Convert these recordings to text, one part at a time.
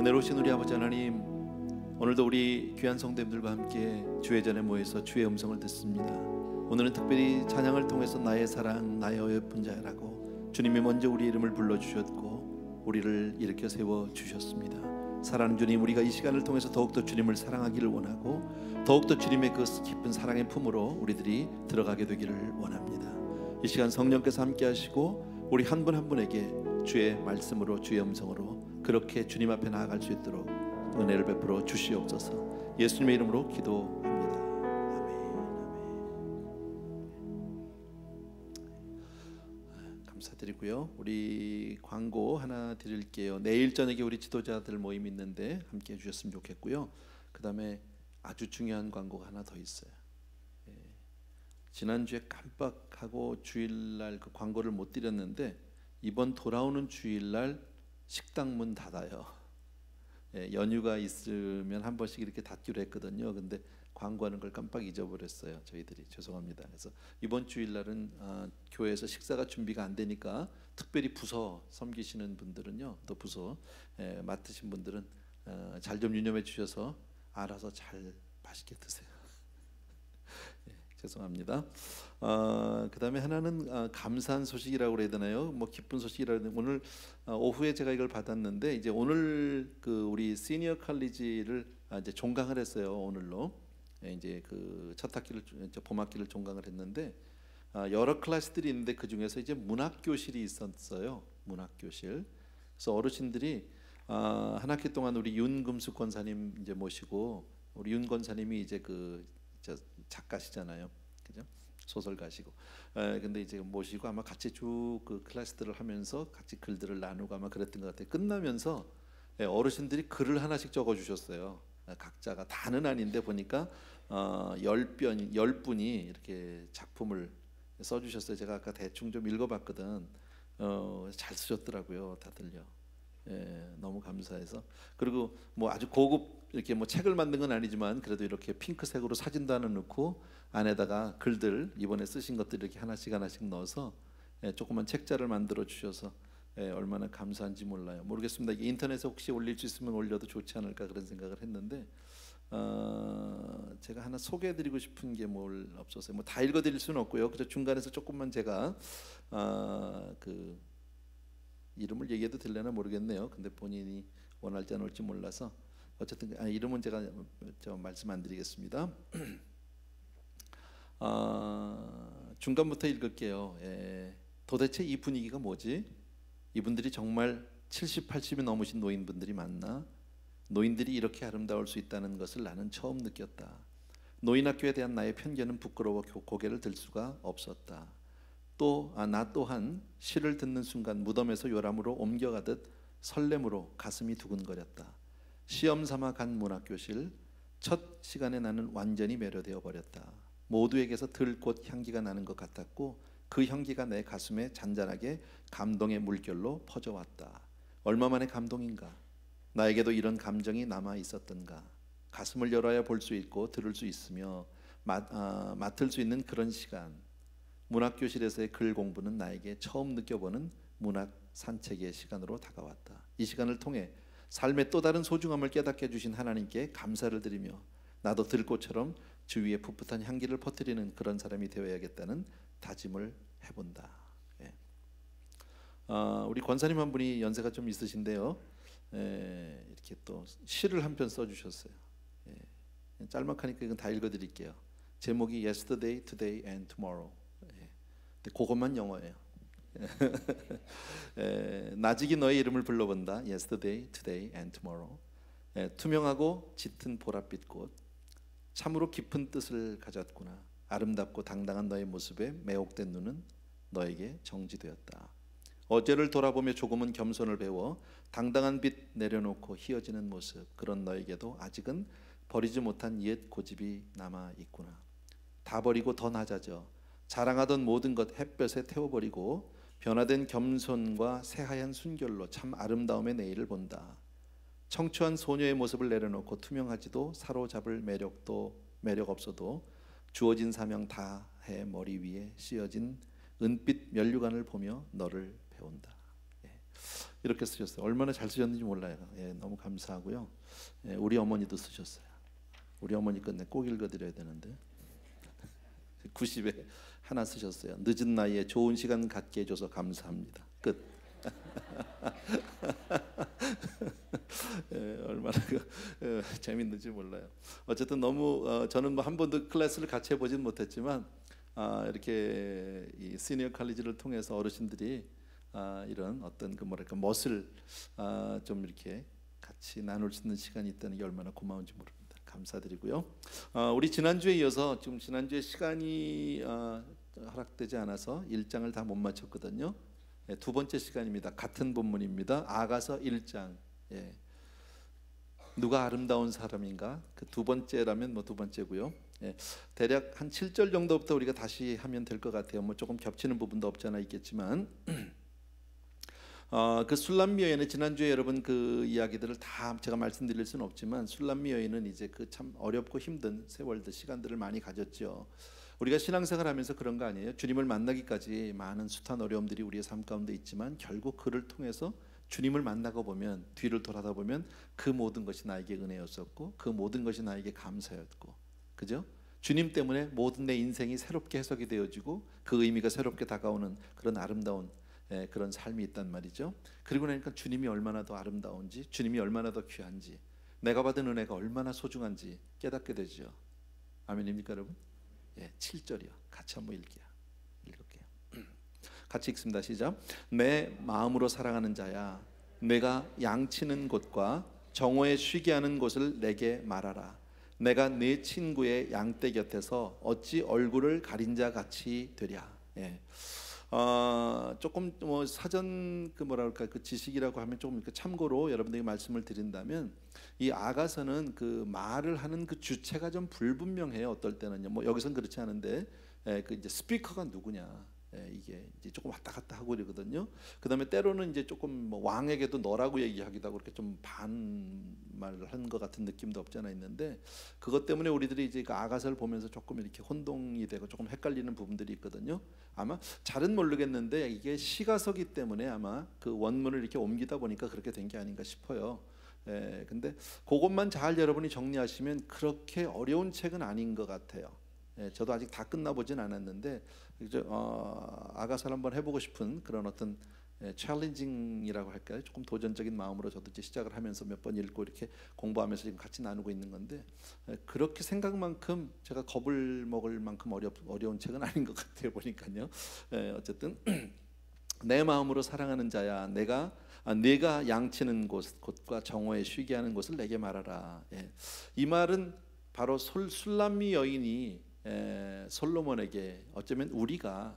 은혜로우신 우리 아버지 하나님, 오늘도 우리 귀한 성도님들과 함께 주의 전에 모여서 주의 음성을 듣습니다. 오늘은 특별히 찬양을 통해서 나의 사랑, 나의 어여쁜 자라고 주님이 먼저 우리 이름을 불러주셨고 우리를 일으켜 세워주셨습니다. 사랑하는 주님, 우리가 이 시간을 통해서 더욱더 주님을 사랑하기를 원하고 더욱더 주님의 그 깊은 사랑의 품으로 우리들이 들어가게 되기를 원합니다. 이 시간 성령께서 함께 하시고 우리 한 분 한 분에게 주의 말씀으로, 주의 음성으로 그렇게 주님 앞에 나아갈 수 있도록 은혜를 베풀어 주시옵소서. 예수님의 이름으로 기도합니다. 아멘. 감사드리고요. 우리 광고 하나 드릴게요. 내일 저녁에 우리 지도자들 모임 있는데 함께 해주셨으면 좋겠고요. 그 다음에 아주 중요한 광고가 하나 더 있어요. 지난주에 깜빡하고 주일날 그 광고를 못 드렸는데 이번 돌아오는 주일날 식당 문 닫아요. 연휴가 있으면 한 번씩 이렇게 닫기로 했거든요. 근데 광고하는 걸 깜빡 잊어버렸어요. 저희들이 죄송합니다. 그래서 이번 주일날은 교회에서 식사가 준비가 안 되니까 특별히 부서 섬기시는 분들은요, 또 부서 맡으신 분들은 잘 좀 유념해 주셔서 알아서 잘 맛있게 드세요. 죄송합니다. 그 다음에 하나는 감사한 소식이라고 그래야 되나요? 뭐 기쁜 소식이라고 해야 되나요? 오늘 오후에 제가 이걸 받았는데 이제 오늘 그 우리 시니어 칼리지를 이제 종강을 했어요. 오늘로 이제 그 첫 학기를 봄학기를 종강을 했는데 여러 클래스들이 있는데 그 중에서 이제 문학 교실이 있었어요. 문학 교실. 그래서 어르신들이 한 학기 동안 우리 윤금숙 권사님 이제 모시고 우리 윤 권사님이 이제 그 작가시잖아요, 그죠? 소설가시고. 근데 이제 모시고 아마 같이 쭉 그 클래스들을 하면서 같이 글들을 나누고 아마 그랬던 것 같아요. 끝나면서 어르신들이 글을 하나씩 적어주셨어요. 각자가 다는 아닌데 보니까 10분이 이렇게 작품을 써주셨어요. 제가 아까 대충 좀 읽어봤거든. 잘 쓰셨더라고요, 다들요. 너무 감사해서. 그리고 뭐 아주 고급 이렇게 뭐 책을 만든 건 아니지만 그래도 이렇게 핑크색으로 사진도 하나 넣고 안에다가 글들 이번에 쓰신 것들 이렇게 하나씩 넣어서 조그만 책자를 만들어 주셔서 얼마나 감사한지 몰라요. 모르겠습니다. 이게 인터넷에 혹시 올릴 수 있으면 올려도 좋지 않을까 그런 생각을 했는데 제가 하나 소개해드리고 싶은 게 뭘 없었어요. 뭐 다 읽어드릴 수는 없고요. 그래서 중간에서 조금만 제가 그 이름을 얘기해도 되려나 모르겠네요. 근데 본인이 원할지 안 올지 몰라서 어쨌든 이름은 제가 말씀 안 드리겠습니다. 중간부터 읽을게요. 도대체 이 분위기가 뭐지? 이분들이 정말 70, 80이 넘으신 노인분들이 많나? 노인들이 이렇게 아름다울 수 있다는 것을 나는 처음 느꼈다. 노인학교에 대한 나의 편견은 부끄러워 고개를 들 수가 없었다. 또 나 또한 시를 듣는 순간 무덤에서 요람으로 옮겨가듯 설렘으로 가슴이 두근거렸다. 시험 삼아 간 문학교실 첫 시간에 나는 완전히 매료되어 버렸다. 모두에게서 들꽃 향기가 나는 것 같았고 그 향기가 내 가슴에 잔잔하게 감동의 물결로 퍼져왔다. 얼마만의 감동인가? 나에게도 이런 감정이 남아 있었던가? 가슴을 열어야 볼 수 있고 들을 수 있으며 맡을 수 있는 그런 시간. 문학교실에서의 글 공부는 나에게 처음 느껴보는 문학 산책의 시간으로 다가왔다. 이 시간을 통해 삶의 또 다른 소중함을 깨닫게 해주신 하나님께 감사를 드리며 나도 들꽃처럼 주위에 풋풋한 향기를 퍼뜨리는 그런 사람이 되어야겠다는 다짐을 해본다. 우리 권사님 한 분이 연세가 좀 있으신데요. 이렇게 또 시를 한 편 써주셨어요. 짤막하니까 이건 다 읽어드릴게요. 제목이 Yesterday, Today and Tomorrow. 근데 그것만 영어예요. 나직이 너의 이름을 불러본다. Yesterday, Today and Tomorrow. 투명하고 짙은 보랏빛 꽃. 참으로 깊은 뜻을 가졌구나. 아름답고 당당한 너의 모습에 매혹된 눈은 너에게 정지되었다. 어제를 돌아보며 조금은 겸손을 배워 당당한 빛 내려놓고 휘어지는 모습. 그런 너에게도 아직은 버리지 못한 옛 고집이 남아 있구나. 다 버리고 더 낮아져 자랑하던 모든 것 햇볕에 태워버리고 변화된 겸손과 새하얀 순결로 참 아름다움의 내일을 본다. 청초한 소녀의 모습을 내려놓고 투명하지도 사로잡을 매력 없어도 주어진 사명 다해 머리 위에 씌어진 은빛 면류관을 보며 너를 배운다. 이렇게 쓰셨어요. 얼마나 잘 쓰셨는지 몰라요. 예, 너무 감사하고요. 예, 우리 어머니도 쓰셨어요. 우리 어머니 건데 꼭 읽어드려야 되는데 90에 하나 쓰셨어요. 늦은 나이에 좋은 시간 갖게 해줘서 감사합니다. 끝. 예, 얼마나 재밌는지 몰라요. 어쨌든 너무 저는 뭐 한 번도 클래스를 같이 해보진 못했지만 이렇게 이 시니어 칼리지를 통해서 어르신들이 이런 어떤 그 뭐랄까 멋을 좀 이렇게 같이 나눌 수 있는 시간이 있다는 게 얼마나 고마운지 모릅니다. 감사드리고요. 우리 지난주에 이어서 지금 지난주에 시간이 허락되지 않아서 1장을 다 못 마쳤거든요. 예, 두 번째 시간입니다. 같은 본문입니다. 아가서 1장. 예. 누가 아름다운 사람인가? 그 두 번째라면 뭐 두 번째고요. 예. 대략 한 7절 정도부터 우리가 다시 하면 될 것 같아요. 뭐 조금 겹치는 부분도 없지 않아 있겠지만 그 술람미 여인은 지난주에 여러분 그 이야기들을 다 제가 말씀드릴 수는 없지만 술람미 여인은 이제 그 참 어렵고 힘든 세월들 시간들을 많이 가졌죠. 우리가 신앙생활하면서 그런 거 아니에요? 주님을 만나기까지 많은 숱한 어려움들이 우리의 삶 가운데 있지만 결국 그를 통해서 주님을 만나고 보면 뒤를 돌아다 보면 그 모든 것이 나에게 은혜였었고 그 모든 것이 나에게 감사였고, 그죠? 주님 때문에 모든 내 인생이 새롭게 해석이 되어지고 그 의미가 새롭게 다가오는 그런 아름다운 그런 삶이 있단 말이죠. 그리고 나니까 주님이 얼마나 더 아름다운지, 주님이 얼마나 더 귀한지, 내가 받은 은혜가 얼마나 소중한지 깨닫게 되죠. 아멘입니까 여러분? 예, 7절이요. 같이 한번 읽을게요. 같이 읽습니다. 시작. 내 마음으로 사랑하는 자야, 내가 양치는 곳과 정오에 쉬게 하는 곳을 내게 말하라. 내가 내 친구의 양떼 곁에서 어찌 얼굴을 가린 자 같이 되랴. 예. 조금 뭐 사전 그 뭐라 그럴까 그 지식이라고 하면 조금 이렇게 참고로 여러분들에게 말씀을 드린다면 이 아가서는 그 말을 하는 그 주체가 좀 불분명해요. 어떨 때는요. 뭐 여기서는 그렇지 않은데 그 이제 스피커가 누구냐. 이게 이제 조금 왔다 갔다 하고 이러거든요. 그다음에 때로는 이제 조금 뭐 왕에게도 너라고 얘기하기도 하고 이렇게 좀 반말을 한 것 같은 느낌도 없지 않아 있는데 그것 때문에 우리들이 이제 그 아가서를 보면서 조금 이렇게 혼동이 되고 조금 헷갈리는 부분들이 있거든요. 아마 잘은 모르겠는데 이게 시가서기 때문에 아마 그 원문을 이렇게 옮기다 보니까 그렇게 된 게 아닌가 싶어요. 근데 그것만 잘 여러분이 정리하시면 그렇게 어려운 책은 아닌 것 같아요. 저도 아직 다 끝나보진 않았는데 아가서를 한번 해보고 싶은 그런 어떤 챌린징이라고 할까요? 조금 도전적인 마음으로 저도 이제 시작을 하면서 몇 번 읽고 이렇게 공부하면서 지금 같이 나누고 있는 건데 그렇게 생각만큼 제가 겁을 먹을 만큼 어려운 책은 아닌 것 같아요. 보니까요. 어쨌든 내 마음으로 사랑하는 자야, 내가 양치는 곳과 정오에 쉬게 하는 곳을 내게 말하라. 이 말은 바로 술람미 여인이 솔로몬에게, 어쩌면 우리가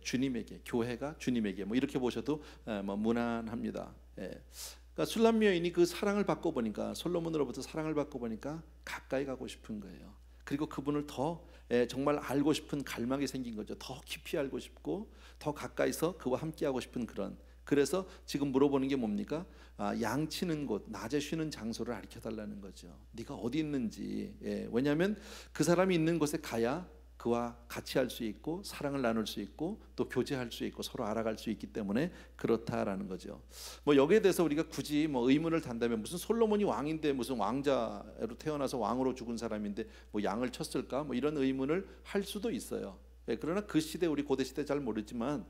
주님에게, 교회가 주님에게 뭐 이렇게 보셔도 뭐 무난합니다. 그러니까 술람미 여인이 그 사랑을 받고 보니까, 솔로몬으로부터 사랑을 받고 보니까 가까이 가고 싶은 거예요. 그리고 그분을 더 정말 알고 싶은 갈망이 생긴 거죠. 더 깊이 알고 싶고 더 가까이서 그와 함께하고 싶은 그런. 그래서 지금 물어보는 게 뭡니까? 양치는 곳, 낮에 쉬는 장소를 가르쳐달라는 거죠. 네가 어디 있는지. 왜냐하면 그 사람이 있는 곳에 가야 그와 같이 할 수 있고 사랑을 나눌 수 있고 또 교제할 수 있고 서로 알아갈 수 있기 때문에 그렇다라는 거죠. 뭐 여기에 대해서 우리가 굳이 뭐 의문을 단다면, 무슨 솔로몬이 왕인데 무슨 왕자로 태어나서 왕으로 죽은 사람인데 뭐 양을 쳤을까? 뭐 이런 의문을 할 수도 있어요. 그러나 그 시대, 우리 고대 시대 잘 모르지만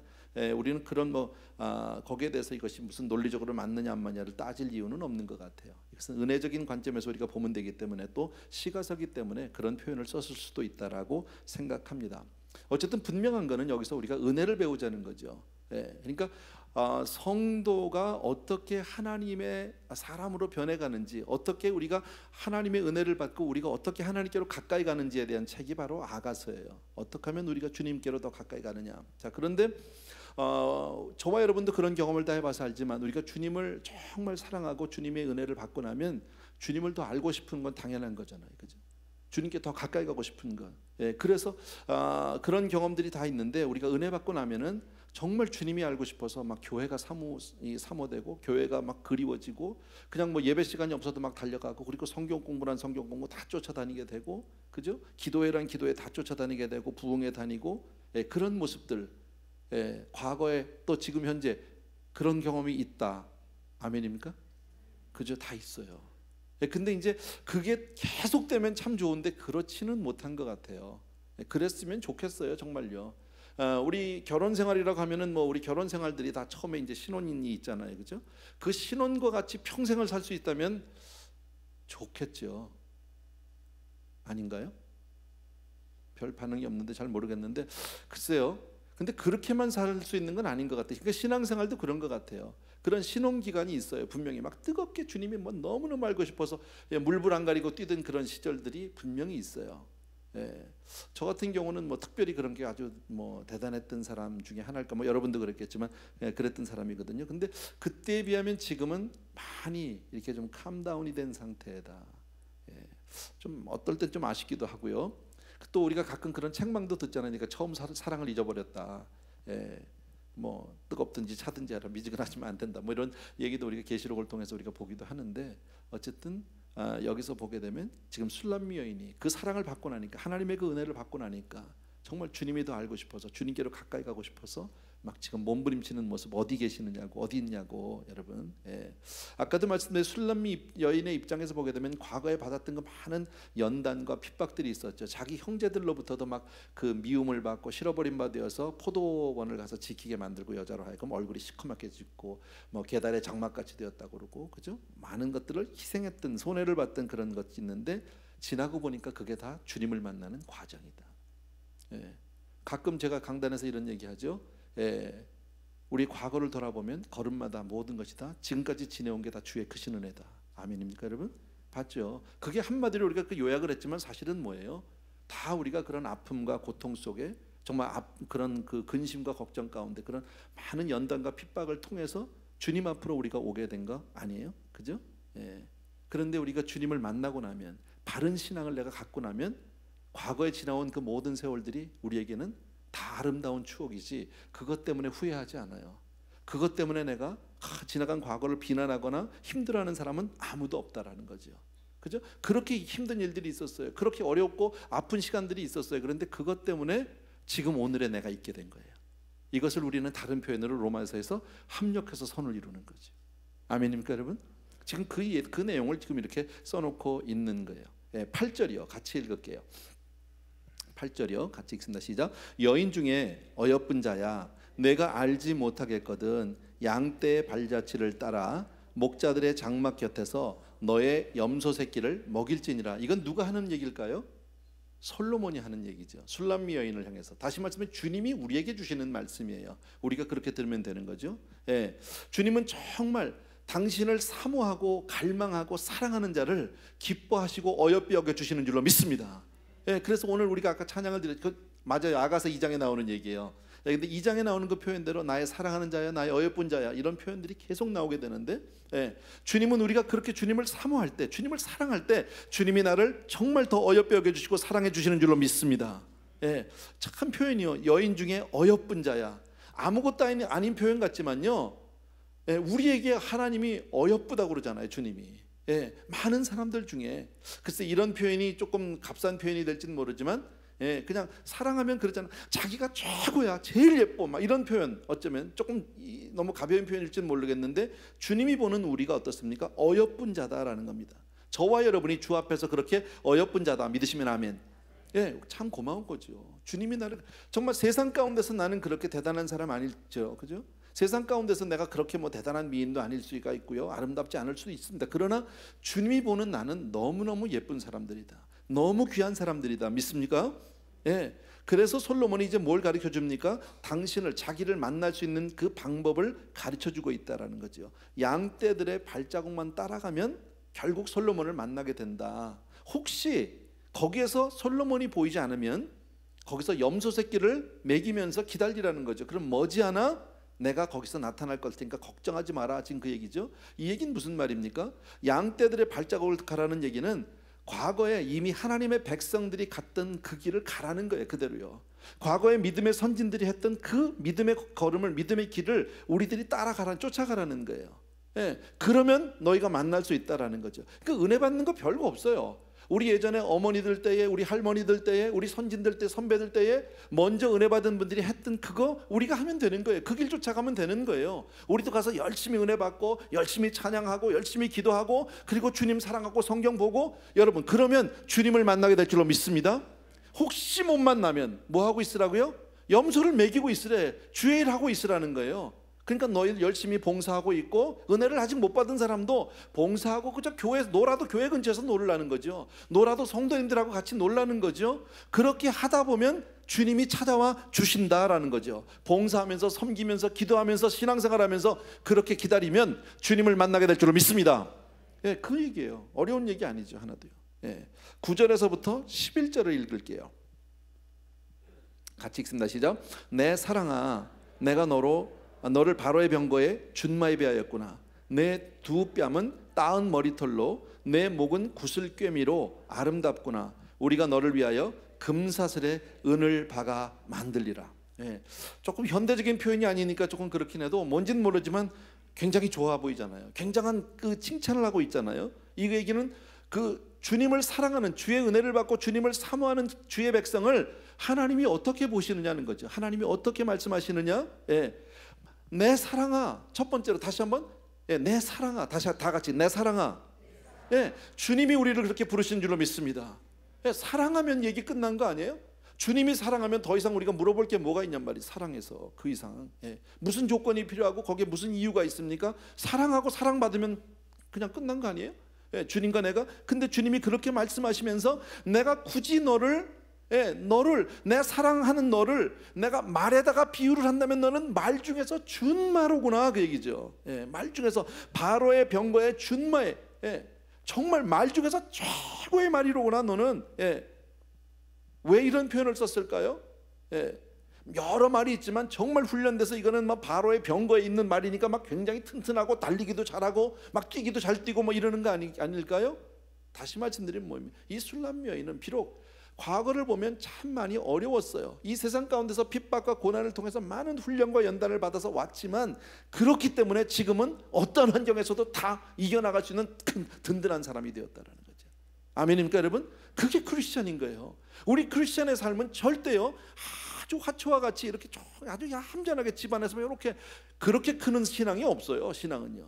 우리는 그런 거기에 대해서 이것이 무슨 논리적으로 맞느냐 안 맞느냐를 따질 이유는 없는 것 같아요. 이것은 은혜적인 관점에서 우리가 보면 되기 때문에, 또 시가서기 때문에 그런 표현을 썼을 수도 있다라고 생각합니다. 어쨌든 분명한 거는 여기서 우리가 은혜를 배우자는 거죠. 그러니까 성도가 어떻게 하나님의 사람으로 변해가는지, 어떻게 우리가 하나님의 은혜를 받고 우리가 어떻게 하나님께로 가까이 가는지에 대한 책이 바로 아가서예요. 어떻게 하면 우리가 주님께로 더 가까이 가느냐. 자, 그런데 저와 여러분도 그런 경험을 다 해봐서 알지만, 우리가 주님을 정말 사랑하고 주님의 은혜를 받고 나면 주님을 더 알고 싶은 건 당연한 거잖아요, 그죠? 주님께 더 가까이 가고 싶은 것. 그래서 그런 경험들이 다 있는데, 우리가 은혜 받고 나면은 정말 주님이 알고 싶어서 막 교회가 사모되고 교회가 막 그리워지고, 그냥 뭐 예배 시간이 없어도 막 달려가고, 그리고 성경 공부란 성경 공부 다 쫓아다니게 되고, 그죠? 기도회란 기도회 다 쫓아다니게 되고, 부흥회 다니고, 그런 모습들. 과거에 또 지금 현재 그런 경험이 있다. 아멘입니까? 그죠? 다 있어요. 근데 이제 그게 계속되면 참 좋은데 그렇지는 못한 것 같아요. 그랬으면 좋겠어요, 정말요. 우리 결혼 생활이라고 하면은 뭐 우리 결혼 생활들이 다 처음에 이제 신혼이 있잖아요, 그죠? 그 신혼과 같이 평생을 살 수 있다면 좋겠죠. 아닌가요? 별 반응이 없는데 잘 모르겠는데 글쎄요. 근데 그렇게만 살 수 있는 건 아닌 것 같아요. 그러니까 신앙생활도 그런 것 같아요. 그런 신혼 기간이 있어요. 분명히 막 뜨겁게 주님이 뭐 너무너무 알고 싶어서 물불 안 가리고 뛰던 그런 시절들이 분명히 있어요. 저 같은 경우는 뭐 특별히 그런 게 아주 뭐 대단했던 사람 중에 하나일까, 뭐 여러분도 그랬겠지만 그랬던 사람이거든요. 근데 그때에 비하면 지금은 많이 이렇게 좀 캄다운이 된 상태다. 좀 어떨 땐 좀 아쉽기도 하고요. 또 우리가 가끔 그런 책망도 듣잖아요. 그러니까 처음 사랑을 잊어버렸다. 뭐 뜨겁든지 차든지 하라, 미지근하시면 안 된다. 뭐 이런 얘기도 우리가 계시록을 통해서 우리가 보기도 하는데 어쨌든 여기서 보게 되면 지금 술람미 여인이 그 사랑을 받고 나니까, 하나님의 그 은혜를 받고 나니까 정말 주님이 더 알고 싶어서, 주님께로 가까이 가고 싶어서 막 지금 몸부림치는 모습, 어디 계시느냐고, 어디 있냐고. 여러분, 아까도 말씀드린 술람미 여인의 입장에서 보게 되면 과거에 받았던 그 많은 연단과 핍박들이 있었죠. 자기 형제들로부터도 막 그 미움을 받고 실어버림 바 되어서 포도원을 가서 지키게 만들고, 여자로 하여금 얼굴이 시커멓게 짓고 뭐 계달의 장막같이 되었다고 그러고, 그죠? 많은 것들을 희생했던, 손해를 봤던 그런 것이 있는데 지나고 보니까 그게 다 주님을 만나는 과정이다. 가끔 제가 강단에서 이런 얘기하죠. 우리 과거를 돌아보면 걸음마다 모든 것이 다 지금까지 지내온 게 다 주의 크신 은혜다. 아멘입니까, 여러분? 봤죠? 그게 한마디로 우리가 그 요약을 했지만 사실은 뭐예요? 다 우리가 그런 아픔과 고통 속에 정말 그런 그 근심과 걱정 가운데 그런 많은 연단과 핍박을 통해서 주님 앞으로 우리가 오게 된 거 아니에요? 그죠? 그런데 우리가 주님을 만나고 나면, 바른 신앙을 내가 갖고 나면 과거에 지나온 그 모든 세월들이 우리에게는 다 아름다운 추억이지, 그것 때문에 후회하지 않아요. 그것 때문에 내가 지나간 과거를 비난하거나 힘들어하는 사람은 아무도 없다라는 거죠. 그죠? 그렇게 힘든 일들이 있었어요. 그렇게 어렵고 아픈 시간들이 있었어요. 그런데 그것 때문에 지금 오늘의 내가 있게 된 거예요. 이것을 우리는 다른 표현으로 로마서에서 합력해서 선을 이루는 거죠. 아멘입니까, 여러분? 지금 그 내용을 지금 이렇게 써놓고 있는 거예요. 8절이요. 같이 읽을게요. 8절이요. 같이 읽습니다. 시작. 여인 중에 어여쁜 자야, 내가 알지 못하겠거든 양떼의 발자취를 따라 목자들의 장막 곁에서 너의 염소 새끼를 먹일지니라. 이건 누가 하는 얘기일까요? 솔로몬이 하는 얘기죠. 술람미 여인을 향해서. 다시 말씀해, 주님이 우리에게 주시는 말씀이에요. 우리가 그렇게 들으면 되는 거죠. 주님은 정말 당신을 사모하고 갈망하고 사랑하는 자를 기뻐하시고 어여삐 여겨주시는 줄로 믿습니다. 그래서 오늘 우리가 아까 찬양을 드렸죠. 맞아요. 아가서 2장에 나오는 얘기예요. 근데 2장에 나오는 그 표현대로 나의 사랑하는 자야, 나의 어여쁜 자야, 이런 표현들이 계속 나오게 되는데, 주님은 우리가 그렇게 주님을 사모할 때, 주님을 사랑할 때 주님이 나를 정말 더 어여삐 여겨주시고 사랑해 주시는 줄로 믿습니다. 착한 표현이요. 여인 중에 어여쁜 자야. 아무것도 아닌 표현 같지만요, 우리에게 하나님이 어여쁘다고 그러잖아요, 주님이. 많은 사람들 중에, 글쎄 이런 표현이 조금 값싼 표현이 될지는 모르지만, 그냥 사랑하면 그러잖아. 자기가 최고야, 제일 예뻐, 막 이런 표현, 어쩌면 조금 너무 가벼운 표현일지는 모르겠는데 주님이 보는 우리가 어떻습니까? 어여쁜 자다라는 겁니다. 저와 여러분이 주 앞에서 그렇게 어여쁜 자다 믿으시면 아멘. 참 고마운 거죠. 주님이 나를 정말 세상 가운데서 나는 그렇게 대단한 사람 아니죠, 그죠? 세상 가운데서 내가 그렇게 뭐 대단한 미인도 아닐 수가 있고요, 아름답지 않을 수도 있습니다. 그러나 주님이 보는 나는 너무너무 예쁜 사람들이다, 너무 귀한 사람들이다. 믿습니까? 그래서 솔로몬이 이제 뭘 가르쳐 줍니까? 당신을, 자기를 만날 수 있는 그 방법을 가르쳐 주고 있다라는 거죠. 양떼들의 발자국만 따라가면 결국 솔로몬을 만나게 된다. 혹시 거기에서 솔로몬이 보이지 않으면 거기서 염소 새끼를 먹이면서 기다리라는 거죠. 그럼 머지않아 내가 거기서 나타날 것 테니까 걱정하지 마라. 지금 그 얘기죠. 이 얘기는 무슨 말입니까? 양떼들의 발자국을 가라는 얘기는 과거에 이미 하나님의 백성들이 갔던 그 길을 가라는 거예요. 그대로요. 과거에 믿음의 선진들이 했던 그 믿음의 걸음을, 믿음의 길을 우리들이 따라가라, 쫓아가라는 거예요. 그러면 너희가 만날 수 있다라는 거죠. 그 은혜 받는 거 별거 없어요. 우리 예전에 어머니들 때에, 우리 할머니들 때에, 우리 선진들 때, 선배들 때에 먼저 은혜 받은 분들이 했던 그거 우리가 하면 되는 거예요. 그 길 쫓아가면 되는 거예요. 우리도 가서 열심히 은혜 받고 열심히 찬양하고 열심히 기도하고 그리고 주님 사랑하고 성경 보고, 여러분 그러면 주님을 만나게 될 줄로 믿습니다. 혹시 못 만나면 뭐 하고 있으라고요? 염소를 먹이고 있으래. 주의 일 하고 있으라는 거예요. 그러니까 너희들 열심히 봉사하고 있고, 은혜를 아직 못 받은 사람도 봉사하고 그저 교회 놀아도 교회 근처에서 놀라는 거죠. 놀아도 성도님들하고 같이 놀라는 거죠. 그렇게 하다 보면 주님이 찾아와 주신다라는 거죠. 봉사하면서 섬기면서 기도하면서 신앙생활하면서 그렇게 기다리면 주님을 만나게 될 줄로 믿습니다. 예, 그 얘기예요. 어려운 얘기 아니죠, 하나도요. 예, 9절에서부터 11절을 읽을게요. 같이 읽습니다. 시작. 내 사랑아, 내가 너를 바로의 병거에 준마에 배하였구나. 내 두 뺨은 따은 머리털로 내 목은 구슬꿰미로 아름답구나. 우리가 너를 위하여 금사슬에 은을 박아 만들리라. 예, 조금 현대적인 표현이 아니니까 조금 그렇긴 해도 뭔지는 모르지만 굉장히 좋아 보이잖아요. 굉장한 그 칭찬을 하고 있잖아요. 이 얘기는 그 주님을 사랑하는, 주의 은혜를 받고 주님을 사모하는 주의 백성을 하나님이 어떻게 보시느냐는 거죠. 하나님이 어떻게 말씀하시느냐. 예, 내 사랑아. 첫 번째로 다시 한번, 예, 내 사랑아. 다시 다 같이 내 사랑아. 예, 주님이 우리를 그렇게 부르신 줄로 믿습니다. 예, 사랑하면 얘기 끝난 거 아니에요? 주님이 사랑하면 더 이상 우리가 물어볼 게 뭐가 있냔 말이에요. 사랑해서 그 이상. 예, 무슨 조건이 필요하고 거기에 무슨 이유가 있습니까? 사랑하고 사랑받으면 그냥 끝난 거 아니에요? 예, 주님과 내가. 근데 주님이 그렇게 말씀하시면서 내가 굳이 너를 내 사랑하는 너를 내가 말에다가 비유를 한다면 너는 말 중에서 준마로구나, 그 얘기죠. 예, 말 중에서 바로의 병거의 준마에, 예, 정말 말 중에서 최고의 말이로구나 너는. 예, 왜 이런 표현을 썼을까요? 예, 여러 말이 있지만 정말 훈련돼서 이거는 막 바로의 병거에 있는 말이니까 막 굉장히 튼튼하고 달리기도 잘하고 막 뛰기도 잘 뛰고 뭐 이러는 거 아닐까요? 다시 말씀드리면 뭐입니까? 이 술람 여인은 비록 과거를 보면 참 많이 어려웠어요. 이 세상 가운데서 핍박과 고난을 통해서 많은 훈련과 연단을 받아서 왔지만 그렇기 때문에 지금은 어떤 환경에서도 다 이겨나갈 수 있는 든든한 사람이 되었다는 거죠. 아멘입니까 여러분? 그게 크리스천인 거예요. 우리 크리스천의 삶은 절대요 아주 화초와 같이 이렇게 아주 얌전하게 집안에서 이렇게 그렇게 크는 신앙이 없어요. 신앙은요,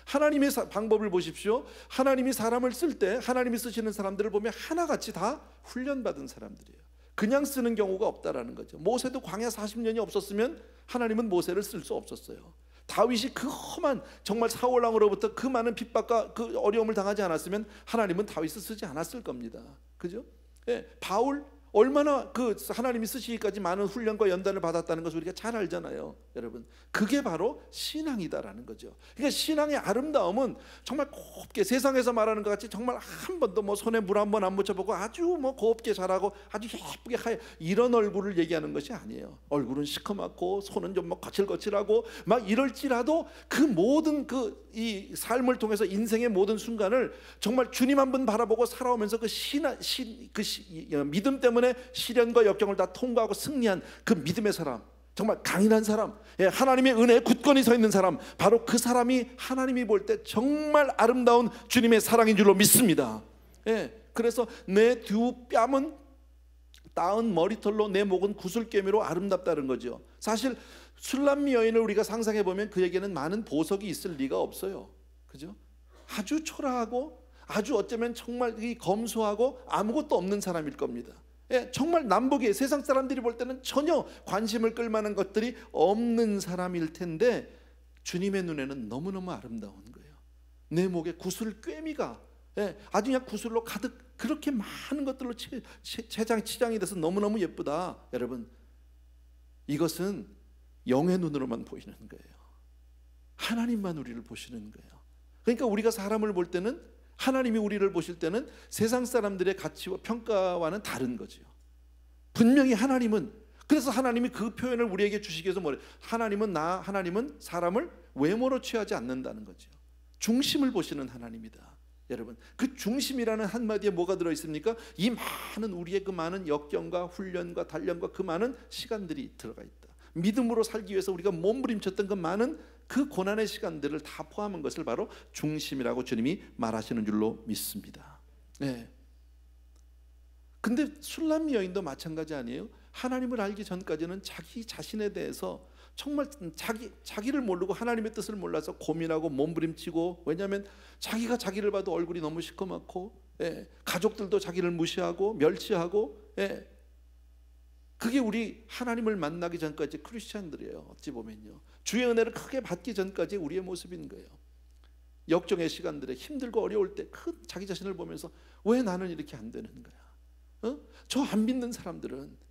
하나님의 방법을 보십시오. 하나님이 사람을 쓸 때 하나님이 쓰시는 사람들을 보면 하나같이 다 훈련받은 사람들이에요. 그냥 쓰는 경우가 없다라는 거죠. 모세도 광야 40년이 없었으면 하나님은 모세를 쓸 수 없었어요. 다윗이 그 험한 정말 사울 왕으로부터 그 많은 핍박과 그 어려움을 당하지 않았으면 하나님은 다윗을 쓰지 않았을 겁니다. 그죠? 예, 바울 얼마나 그 하나님이 쓰시기까지 많은 훈련과 연단을 받았다는 것을 우리가 잘 알잖아요, 여러분. 그게 바로 신앙이다라는 거죠. 그러니까 신앙의 아름다움은 정말 곱게 세상에서 말하는 것 같이 정말 한 번도 뭐 손에 물 한 번 안 묻혀보고 아주 뭐 곱게 자라고 아주 예쁘게 하얘 이런 얼굴을 얘기하는 것이 아니에요. 얼굴은 시커멓고 손은 좀 막 거칠거칠하고 막 이럴지라도 그 모든 이 삶을 통해서 인생의 모든 순간을 정말 주님 한 분 바라보고 살아오면서 그 믿음 때문에 시련과 역경을 다 통과하고 승리한 그 믿음의 사람, 정말 강인한 사람, 예, 하나님의 은혜에 굳건히 서 있는 사람, 바로 그 사람이 하나님이 볼 때 정말 아름다운 주님의 사랑인 줄로 믿습니다. 예, 그래서 내 두 뺨은 따은 머리털로 내 목은 구슬깨미로 아름답다는 거죠. 사실 술람미 여인을 우리가 상상해 보면 그에게는 많은 보석이 있을 리가 없어요. 그죠? 아주 초라하고 아주 어쩌면 정말 검소하고 아무것도 없는 사람일 겁니다. 예, 정말 남북에 세상 사람들이 볼 때는 전혀 관심을 끌만한 것들이 없는 사람일 텐데 주님의 눈에는 너무너무 아름다운 거예요. 내 목에 구슬꿰미가, 예, 아주 그냥 구슬로 가득 그렇게 많은 것들로 치장이 돼서 너무너무 예쁘다. 여러분, 이것은 영의 눈으로만 보이는 거예요. 하나님만 우리를 보시는 거예요. 그러니까 우리가 사람을 볼 때는, 하나님이 우리를 보실 때는 세상 사람들의 가치와 평가와는 다른 거죠. 분명히 하나님은, 그래서 하나님이 그 표현을 우리에게 주시기 위해서 뭐래요? 하나님은 사람을 외모로 취하지 않는다는 거죠. 중심을 보시는 하나님이다. 여러분, 그 중심이라는 한마디에 뭐가 들어있습니까? 이 많은 우리의 그 많은 역경과 훈련과 단련과 그 많은 시간들이 들어가 있다. 믿음으로 살기 위해서 우리가 몸부림쳤던 그 많은 그 고난의 시간들을 다 포함한 것을 바로 중심이라고 주님이 말하시는 줄로 믿습니다. 네. 근데 술람 여인도 마찬가지 아니에요? 하나님을 알기 전까지는 자기 자신에 대해서 정말 자기를 모르고 하나님의 뜻을 몰라서 고민하고 몸부림치고, 왜냐하면 자기가 자기를 봐도 얼굴이 너무 시커멓고, 가족들도 자기를 무시하고 멸시하고, 그게 우리 하나님을 만나기 전까지 크리스찬들이에요. 어찌 보면요, 주의 은혜를 크게 받기 전까지 우리의 모습인 거예요. 역정의 시간들에 힘들고 어려울 때 큰 자기 자신을 보면서 왜 나는 이렇게 안 되는 거야? 저 안 믿는 사람들은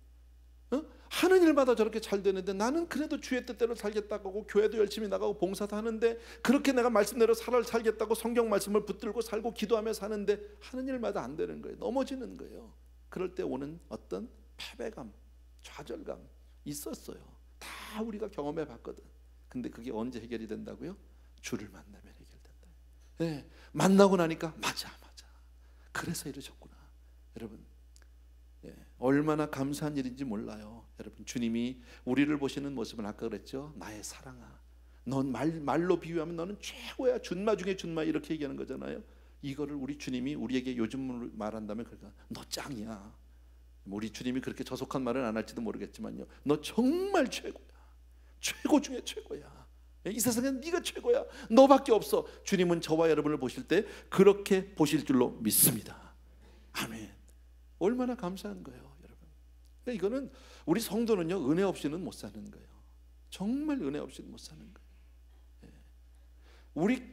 하는 일마다 저렇게 잘 되는데 나는 그래도 주의 뜻대로 살겠다고 하고 교회도 열심히 나가고 봉사도 하는데, 그렇게 내가 말씀대로 살겠다고 성경 말씀을 붙들고 살고 기도하며 사는데 하는 일마다 안 되는 거예요. 넘어지는 거예요. 그럴 때 오는 어떤 패배감, 좌절감 있었어요. 다 우리가 경험해 봤거든. 근데 그게 언제 해결이 된다고요? 주를 만나면 해결된다. 만나고 나니까 맞아 그래서 이러셨구나. 여러분, 얼마나 감사한 일인지 몰라요. 여러분, 주님이 우리를 보시는 모습은 아까 그랬죠. 나의 사랑아, 넌 말로 비유하면 너는 최고야, 준마 중에 준마, 이렇게 얘기하는 거잖아요. 이거를 우리 주님이 우리에게 요즘 말한다면 그러니까 너 짱이야. 우리 주님이 그렇게 저속한 말은 안 할지도 모르겠지만요, 너 정말 최고야, 최고 중에 최고야, 이 세상엔 네가 최고야, 너밖에 없어. 주님은 저와 여러분을 보실 때 그렇게 보실 줄로 믿습니다. 아멘. 얼마나 감사한 거예요, 여러분. 그러니까 이거는 우리 성도는요, 은혜 없이는 못 사는 거예요. 정말 은혜 없이는 못 사는 거예요. 우리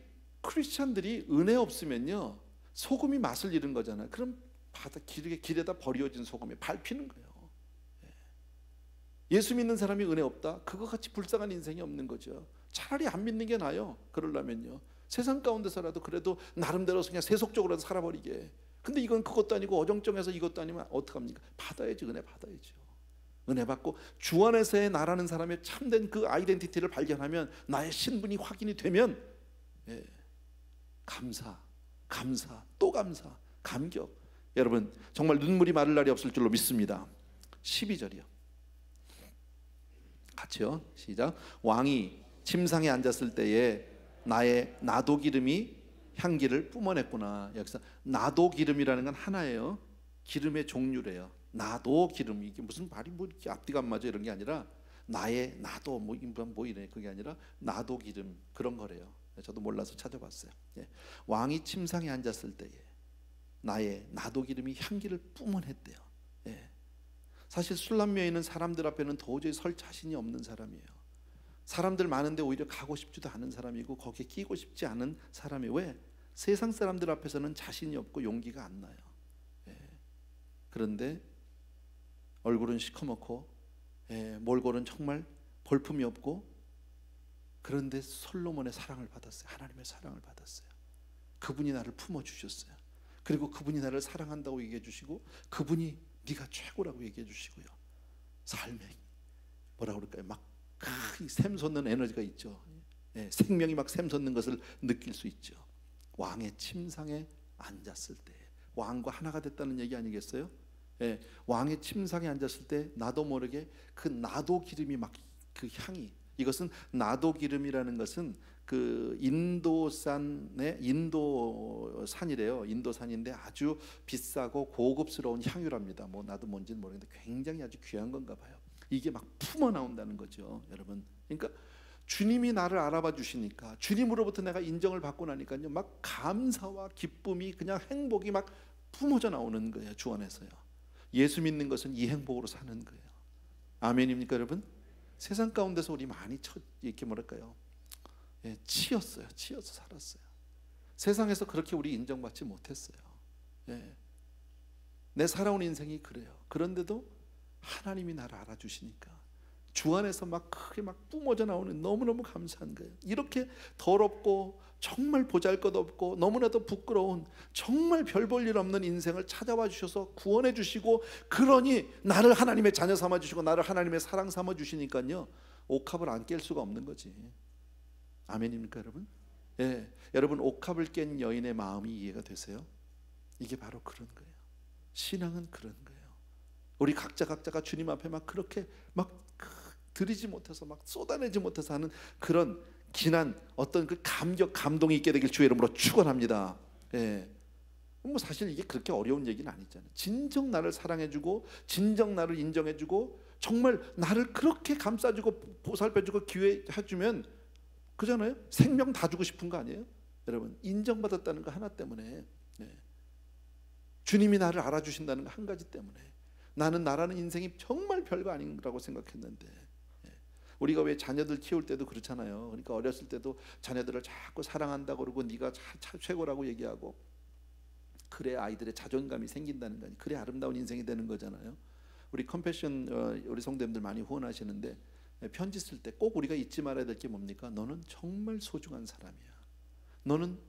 크리스찬들이 은혜 없으면요, 소금이 맛을 잃은 거잖아요. 그럼 길에다 버려진 소금이 밟히는 거예요. 예수 믿는 사람이 은혜 없다? 그거 같이 불쌍한 인생이 없는 거죠. 차라리 안 믿는 게 나아요. 그러려면요, 세상 가운데서라도 그래도 나름대로 그냥 세속적으로라도 살아버리게. 근데 이건 그것도 아니고 어정쩡해서 이것도 아니면 어떡합니까? 받아야지, 은혜 받아야죠. 은혜 받고 주 안에서의 나라는 사람의 참된 그 아이덴티티를 발견하면, 나의 신분이 확인이 되면, 감사, 또 감사, 감격. 여러분, 정말 눈물이 마를 날이 없을 줄로 믿습니다. 12절이요. 같이요, 시작. 왕이 침상에 앉았을 때에 나의 나도 기름이 향기를 뿜어냈구나. 여기서 나도 기름이라는 건 하나예요. 기름의 종류래요. 나도 기름, 이게 무슨 말이 뭐 이렇게 앞뒤가 안 맞아 이런 게 아니라, 나의 나도 뭐 이래, 그게 아니라 나도 기름, 그런 거래요. 저도 몰라서 찾아봤어요. 왕이 침상에 앉았을 때에 나의 나도 기름이 향기를 뿜어냈대요. 사실 술람 여인은 사람들 앞에는 도저히 설 자신이 없는 사람이에요. 사람들 많은데 오히려 가고 싶지도 않은 사람이고, 거기에 끼고 싶지 않은 사람이에요. 왜? 세상 사람들 앞에서는 자신이 없고 용기가 안 나요. 그런데 얼굴은 시커멓고, 몰골은 정말 볼품이 없고, 그런데 솔로몬의 사랑을 받았어요. 하나님의 사랑을 받았어요. 그분이 나를 품어주셨어요. 그리고 그분이 나를 사랑한다고 얘기해 주시고, 그분이 네가 최고라고 얘기해 주시고요. 삶에 뭐라 그럴까요? 막 샘솟는 에너지가 있죠. 생명이 막 샘솟는 것을 느낄 수 있죠. 왕의 침상에 앉았을 때 왕과 하나가 됐다는 얘기 아니겠어요? 왕의 침상에 앉았을 때 나도 모르게 그 나도 기름이 막 그 향이, 이것은 나도 기름이라는 것은 그 인도산이래요. 인도산인데 아주 비싸고 고급스러운 향유랍니다. 뭐 나도 뭔지는 모르겠는데 굉장히 아주 귀한 건가 봐요. 이게 막 품어 나온다는 거죠, 여러분. 그러니까 주님이 나를 알아봐 주시니까, 주님으로부터 내가 인정을 받고 나니까요, 막 감사와 기쁨이, 그냥 행복이 막 품어져 나오는 거예요, 주 안에서요. 예수 믿는 것은 이 행복으로 사는 거예요. 아멘입니까, 여러분? 세상 가운데서 우리 많이 이렇게 뭐랄까요? 치여서 살았어요. 세상에서 그렇게 우리 인정받지 못했어요. 내 살아온 인생이 그래요. 그런데도 하나님이 나를 알아주시니까 주 안에서 막 크게 막 뿜어져 나오는, 너무너무 감사한 거예요. 이렇게 더럽고 정말 보잘것없고 너무나도 부끄러운, 정말 별 볼 일 없는 인생을 찾아와 주셔서 구원해 주시고, 그러니 나를 하나님의 자녀 삼아 주시고 나를 하나님의 사랑 삼아 주시니까요, 옥합을 안 깰 수가 없는 거지. 아멘입니까, 여러분? 여러분, 옥합을 깬 여인의 마음이 이해가 되세요? 이게 바로 그런 거예요. 신앙은 그런 거예요. 우리 각자가 주님 앞에 막 그렇게 막 드리지 못해서, 막 쏟아내지 못해서 하는 그런 기난, 어떤 그 감격, 감동이 있게 되길 주의 이름으로 축원합니다. 뭐 사실 이게 그렇게 어려운 얘기는 아니잖아요. 진정 나를 사랑해주고 진정 나를 인정해주고 정말 나를 그렇게 감싸주고 보살펴주고 기회해주면 그잖아요. 생명 다 주고 싶은 거 아니에요? 여러분, 인정받았다는 거 하나 때문에, 주님이 나를 알아주신다는 거 한 가지 때문에, 나는 나라는 인생이 정말 별거 아닌라고 생각했는데, 우리가 왜 자녀들 키울 때도 그렇잖아요. 그러니까 어렸을 때도 자녀들을 자꾸 사랑한다고 그러고 네가 최고라고 얘기하고, 그래 아이들의 자존감이 생긴다는 거니, 그래 아름다운 인생이 되는 거잖아요. 우리 컴패션 우리 성도님들 많이 후원하시는데, 편지 쓸 때 꼭 우리가 잊지 말아야 될 게 뭡니까? 너는 정말 소중한 사람이야.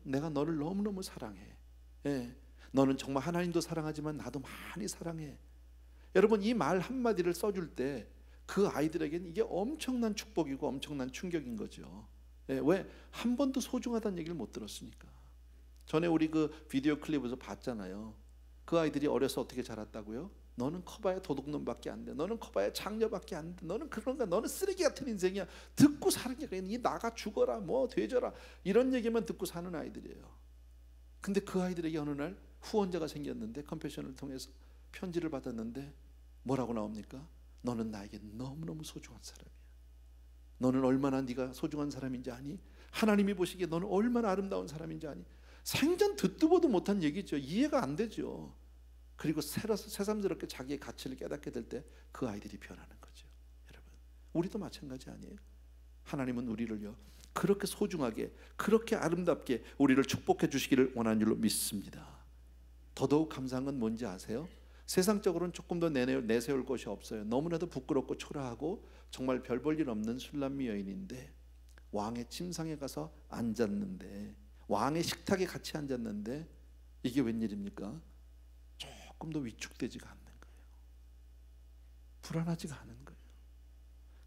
내가 너를 너무너무 사랑해. 너는 정말 하나님도 사랑하지만 나도 많이 사랑해. 여러분, 이 말 한마디를 써줄 때 그 아이들에게는 이게 엄청난 축복이고 엄청난 충격인 거죠. 왜? 한 번도 소중하다는 얘기를 못 들었으니까. 전에 우리 그 비디오 클립에서 봤잖아요. 그 아이들이 어려서 어떻게 자랐다고요? 너는 커봐야 도둑놈밖에 안 돼. 너는 커봐야 장녀밖에 안 돼. 너는 그런가? 너는 쓰레기 같은 인생이야. 듣고 사는 게 그냥 이 나가 죽어라 뭐 되져라 이런 얘기만 듣고 사는 아이들이에요. 근데 그 아이들에게 어느 날 후원자가 생겼는데, 컴패션을 통해서 편지를 받았는데 뭐라고 나옵니까? 너는 나에게 너무너무 소중한 사람이야. 너는 얼마나 네가 소중한 사람인지 아니? 하나님이 보시기에 너는 얼마나 아름다운 사람인지 아니? 생전 듣도 보도 못한 얘기죠. 이해가 안 되죠. 그리고 새삼스럽게 자기의 가치를 깨닫게 될 때 그 아이들이 변하는 거죠. 여러분, 우리도 마찬가지 아니에요? 하나님은 우리를요 그렇게 소중하게, 그렇게 아름답게 우리를 축복해 주시기를 원하는 줄로 믿습니다. 더더욱 감사한 건 뭔지 아세요? 세상적으로는 조금 더 내세울 것이 없어요. 너무나도 부끄럽고 초라하고 정말 별 볼 일 없는 술람미 여인인데, 왕의 침상에 가서 앉았는데, 왕의 식탁에 같이 앉았는데, 이게 웬일입니까? 조금도 위축되지가 않는 거예요. 불안하지가 않은 거예요.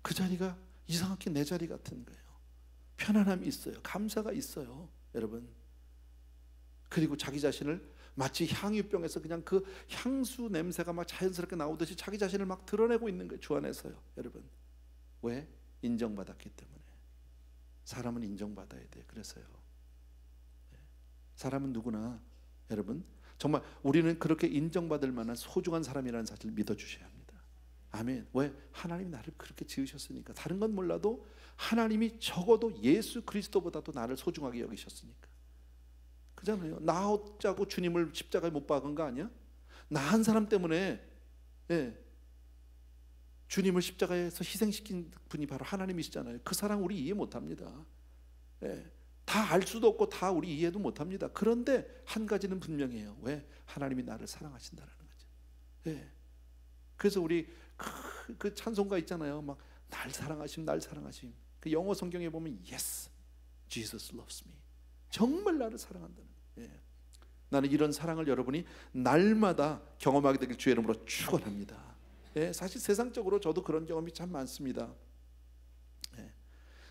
그 자리가 이상하게 내 자리 같은 거예요. 편안함이 있어요. 감사가 있어요. 여러분, 그리고 자기 자신을 마치 향유병에서 그냥 그 향수 냄새가 막 자연스럽게 나오듯이 자기 자신을 막 드러내고 있는 거예요. 주 안에서요. 여러분, 왜? 인정받았기 때문에. 사람은 인정받아야 돼요. 그래서요, 사람은 누구나, 여러분, 정말 우리는 그렇게 인정받을 만한 소중한 사람이라는 사실을 믿어주셔야 합니다. 아멘. 왜? 하나님이 나를 그렇게 지으셨으니까. 다른 건 몰라도 하나님이 적어도 예수 그리스도보다도 나를 소중하게 여기셨으니까. 그잖아요. 나 어쩌고 주님을 십자가에 못 박은 거 아니야? 나 한 사람 때문에 주님을 십자가에서 희생시킨 분이 바로 하나님이시잖아요. 그 사랑 우리 이해 못합니다. 다 알 수도 없고 다 우리 이해도 못합니다. 그런데 한 가지는 분명해요. 왜? 하나님이 나를 사랑하신다는 거죠. 그래서 우리 그 찬송가 있잖아요. 막 날 사랑하심, 날 사랑하심. 그 영어 성경에 보면 Yes, Jesus loves me. 정말 나를 사랑한다는 거예요. 나는 이런 사랑을 여러분이 날마다 경험하게 되길 주의 이름으로 축원합니다. 사실 세상적으로 저도 그런 경험이 참 많습니다.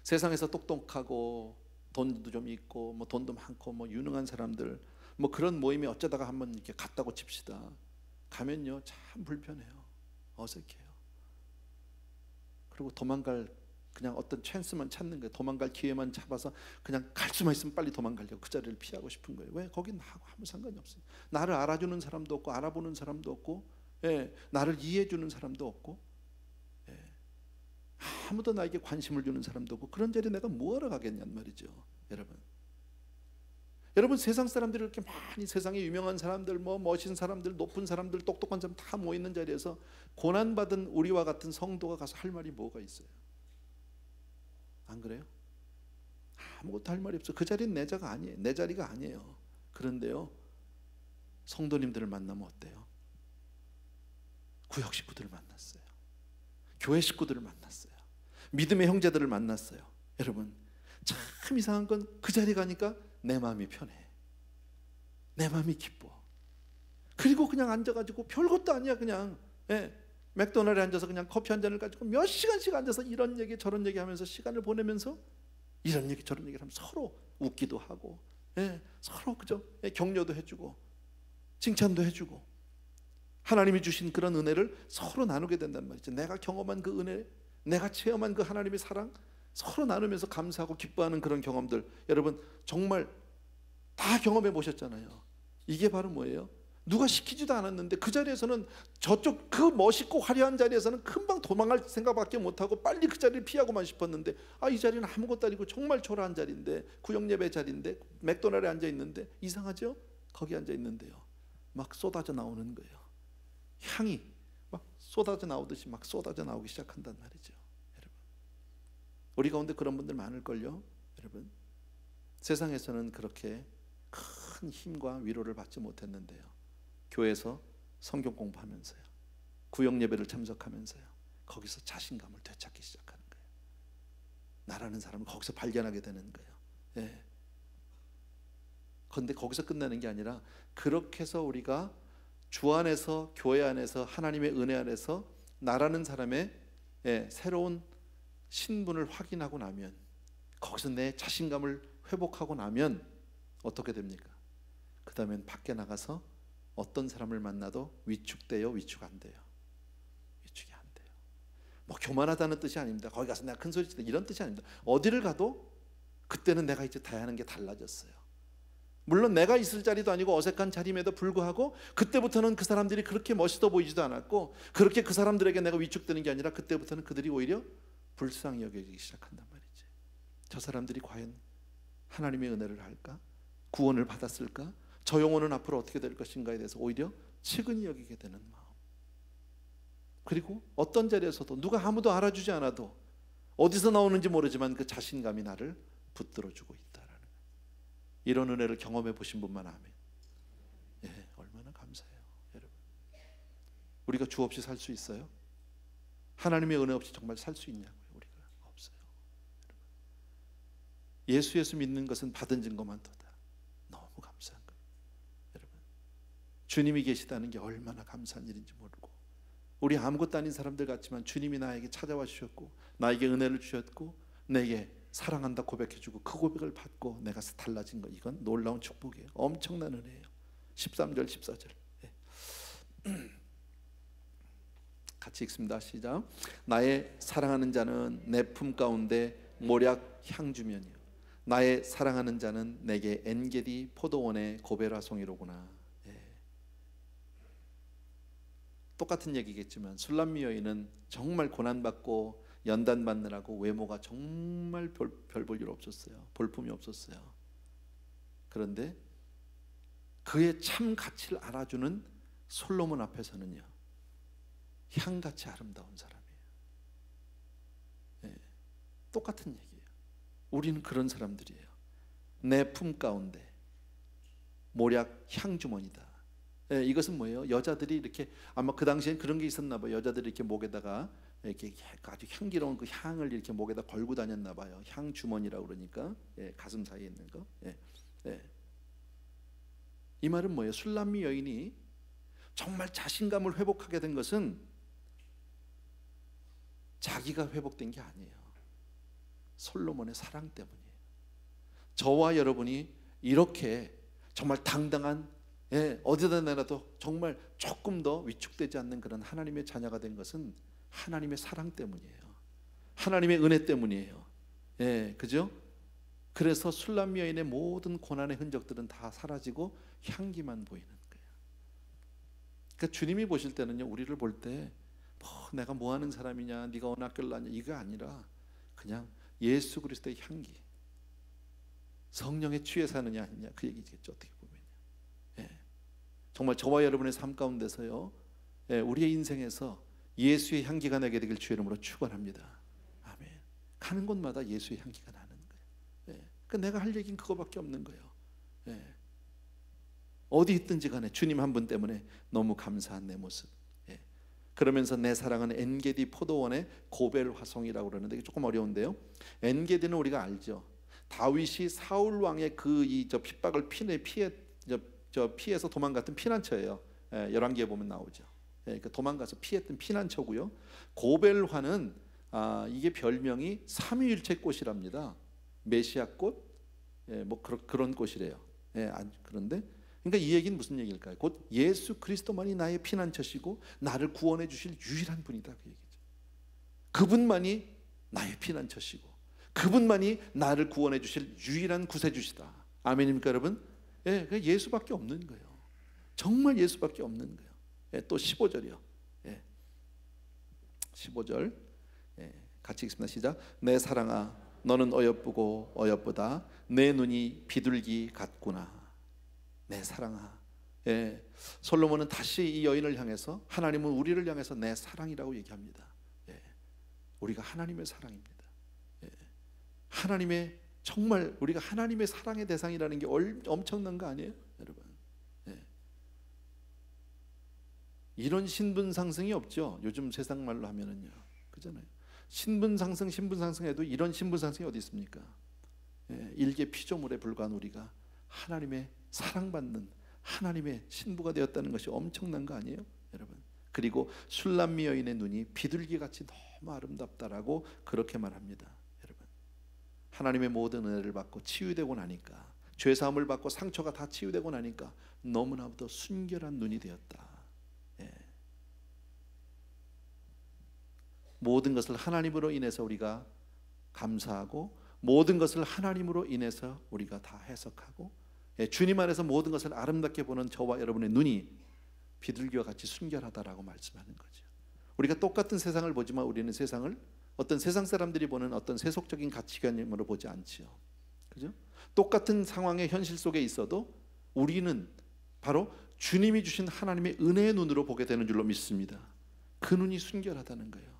세상에서 똑똑하고 돈도 좀 있고 뭐 돈도 많고 뭐 유능한 사람들 뭐 그런 모임에 어쩌다가 한번 이렇게 갔다고 칩시다. 가면요 참 불편해요. 어색해요. 그리고 도망갈 그냥 어떤 찬스만 찾는 거예요. 도망갈 기회만 잡아서 그냥 갈 수만 있으면 빨리 도망가려고 그 자리를 피하고 싶은 거예요. 왜? 거긴 나하고 아무 상관이 없어요. 나를 알아주는 사람도 없고 알아보는 사람도 없고 나를 이해해주는 사람도 없고 아무도 나에게 관심을 주는 사람도 없고 그런 자리에 내가 뭐하러 가겠냔 말이죠. 여러분 세상 사람들이 이렇게 많이 세상에 유명한 사람들 뭐 멋진 사람들 높은 사람들 똑똑한 사람 다 모이는 자리에서 고난받은 우리와 같은 성도가 가서 할 말이 뭐가 있어요? 안 그래요? 아무것도 할 말이 없어. 그 자리는 내 자가 아니에요. 내 자리가 아니에요. 그런데요 성도님들을 만나면 어때요? 구역 식구들을 만났어요. 교회 식구들을 만났어요. 믿음의 형제들을 만났어요. 여러분 참 이상한 건 그 자리 가니까 내 마음이 편해. 내 마음이 기뻐. 그리고 그냥 앉아가지고 별것도 아니야. 그냥 맥도날드에 앉아서 그냥 커피 한 잔을 가지고 몇 시간씩 앉아서 이런 얘기 저런 얘기 하면서 시간을 보내면서 이런 얘기 저런 얘기를 하면 서로 웃기도 하고 서로 그죠? 격려도 해주고 칭찬도 해주고 하나님이 주신 그런 은혜를 서로 나누게 된단 말이죠. 내가 경험한 그 은혜, 내가 체험한 그 하나님의 사랑 서로 나누면서 감사하고 기뻐하는 그런 경험들 여러분 정말 다 경험해 보셨잖아요. 이게 바로 뭐예요? 누가 시키지도 않았는데 그 자리에서는 저쪽 그 멋있고 화려한 자리에서는 금방 도망갈 생각밖에 못하고 빨리 그 자리를 피하고만 싶었는데, 이 자리는 아무것도 아니고 정말 초라한 자리인데, 구역예배 자리인데, 맥도날드에 앉아 있는데, 이상하죠? 거기 앉아 있는데요, 막 쏟아져 나오는 거예요. 향이 막 쏟아져 나오듯이 막 쏟아져 나오기 시작한단 말이죠. 여러분, 우리 가운데 그런 분들 많을걸요. 여러분, 세상에서는 그렇게 큰 힘과 위로를 받지 못했는데요, 교회에서 성경 공부하면서요, 구역 예배를 참석하면서요, 거기서 자신감을 되찾기 시작하는 거예요. 나라는 사람을 거기서 발견하게 되는 거예요. 예. 그런데 거기서 끝나는 게 아니라, 그렇게 해서 우리가 주 안에서, 교회 안에서, 하나님의 은혜 안에서 나라는 사람의 새로운 신분을 확인하고 나면, 거기서 내 자신감을 회복하고 나면 어떻게 됩니까? 그 다음엔 밖에 나가서 어떤 사람을 만나도 위축돼요? 위축 안 돼요? 위축이 안 돼요. 뭐 교만하다는 뜻이 아닙니다. 거기 가서 내가 큰 소리 치다 이런 뜻이 아닙니다. 어디를 가도 그때는 내가 이제 대하는 게 달라졌어요. 물론 내가 있을 자리도 아니고 어색한 자리임에도 불구하고 그때부터는 그 사람들이 그렇게 멋있어 보이지도 않았고, 그렇게 그 사람들에게 내가 위축되는 게 아니라 그때부터는 그들이 오히려 불쌍히 여기기 시작한단 말이지. 저 사람들이 과연 하나님의 은혜를 할까? 구원을 받았을까? 저 영혼은 앞으로 어떻게 될 것인가에 대해서 오히려 측은히 여기게 되는 마음. 그리고 어떤 자리에서도 누가 아무도 알아주지 않아도 어디서 나오는지 모르지만 그 자신감이 나를 붙들어주고 있다라는 거예요. 이런 은혜를 경험해 보신 분만 아멘. 예, 얼마나 감사해요, 여러분. 우리가 주 없이 살 수 있어요? 하나님의 은혜 없이 정말 살 수 있냐고요? 우리가 없어요. 여러분. 예수 믿는 것은 받은 증거만 더다. 너무 감사한 거예요, 여러분. 주님이 계시다는 게 얼마나 감사한 일인지 모르고, 우리 아무것도 아닌 사람들 같지만 주님이 나에게 찾아와 주셨고, 나에게 은혜를 주셨고, 내게 사랑한다 고백해주고, 그 고백을 받고 내가 달라진 거, 이건 놀라운 축복이에요. 엄청난 은혜예요. 13절 14절 같이 읽습니다. 시작. 나의 사랑하는 자는 내 품 가운데 모략 향주면이요, 나의 사랑하는 자는 내게 엔게디 포도원의 고베라송이로구나. 똑같은 얘기겠지만 술람미 여인은 정말 고난받고 연단받느라고 외모가 정말 별 볼 일 없었어요. 볼품이 없었어요. 그런데 그의 참 가치를 알아주는 솔로몬 앞에서는요, 향같이 아름다운 사람이에요. 네, 똑같은 얘기예요. 우리는 그런 사람들이에요. 내 품 가운데 모략 향주머니다. 예, 이것은 뭐예요? 여자들이 이렇게, 아마 그 당시엔 그런 게 있었나 봐요. 여자들이 이렇게 목에다가 이렇게 아주 향기로운 그 향을 이렇게 목에다 걸고 다녔나 봐요. 향 주머니라고 그러니까, 가슴 사이에 있는 거. 이 말은 뭐예요? 술람미 여인이 정말 자신감을 회복하게 된 것은 자기가 회복된 게 아니에요. 솔로몬의 사랑 때문이에요. 저와 여러분이 이렇게 정말 당당한, 어디다 내놔도 정말 조금 더 위축되지 않는 그런 하나님의 자녀가 된 것은 하나님의 사랑 때문이에요. 하나님의 은혜 때문이에요. 그죠? 그래서 술람미 여인의 모든 고난의 흔적들은 다 사라지고 향기만 보이는 거예요. 그러니까 주님이 보실 때는요, 우리를 볼 때 내가 뭐 하는 사람이냐, 네가 어느 학교를 나왔냐, 이거 아니라 그냥 예수 그리스도의 향기, 성령에 취해 사느냐 아니냐, 그 얘기겠죠, 어떻게 보면. 정말 저와 여러분의 삶 가운데서요, 우리의 인생에서 예수의 향기가 나게 되길 주의 이름으로 축원합니다. 아멘. 가는 곳마다 예수의 향기가 나는 거예요. 그러니까 내가 할 얘기는 그거밖에 없는 거예요. 어디 있든지 간에 주님 한 분 때문에 너무 감사한 내 모습. 그러면서 내 사랑은 엔게디 포도원의 고벨 화송이라고 그러는데, 이게 조금 어려운데요. 엔게디는 우리가 알죠. 다윗이 사울 왕의 저 핍박을 피해서 도망갔던 피난처예요. 열왕기에 보면 나오죠. 도망가서 피했던 피난처고요. 고벨화는 이게 별명이 삼위일체 꽃이랍니다. 메시아 꽃, 뭐 그런 꽃이래요. 그런데 그러니까 이 얘기는 무슨 얘기일까요? 곧 예수 그리스도만이 나의 피난처시고 나를 구원해 주실 유일한 분이다, 그 얘기죠. 그분만이 나의 피난처시고 그분만이 나를 구원해 주실 유일한 구세주시다. 아멘입니까, 여러분? 예수밖에 없는 거예요. 정말 예수밖에 없는 거예요. 예, 또 15절이요. 예, 15절 같이 읽습니다. 시작. 내 사랑아 너는 어여쁘고 어여쁘다. 내 눈이 비둘기 같구나. 내 사랑아. 예, 솔로몬은 다시 이 여인을 향해서, 하나님은 우리를 향해서 내 사랑이라고 얘기합니다. 예, 우리가 하나님의 사랑입니다. 예, 하나님의, 정말 우리가 하나님의 사랑의 대상이라는 게 엄청난 거 아니에요, 여러분? 예, 이런 신분 상승이 없죠. 요즘 세상 말로 하면은요, 그잖아요. 신분 상승해도 이런 신분 상승이 어디 있습니까? 예, 일개 피조물에 불과한 우리가 하나님의 사랑받는 하나님의 신부가 되었다는 것이 엄청난 거 아니에요, 여러분? 그리고 술람미 여인의 눈이 비둘기같이 너무 아름답다라고 그렇게 말합니다, 여러분. 하나님의 모든 은혜를 받고 치유되고 나니까, 죄사함을 받고 상처가 다 치유되고 나니까 너무나도 순결한 눈이 되었다. 예. 모든 것을 하나님으로 인해서 우리가 감사하고, 모든 것을 하나님으로 인해서 우리가 다 해석하고, 주님 안에서 모든 것을 아름답게 보는 저와 여러분의 눈이 비둘기와 같이 순결하다라고 말씀하는 거죠. 우리가 똑같은 세상을 보지만 우리는 세상을 어떤 세상 사람들이 보는 어떤 세속적인 가치관으로 보지 않지요. 그죠? 똑같은 상황의 현실 속에 있어도 우리는 바로 주님이 주신 하나님의 은혜의 눈으로 보게 되는 줄로 믿습니다. 그 눈이 순결하다는 거예요.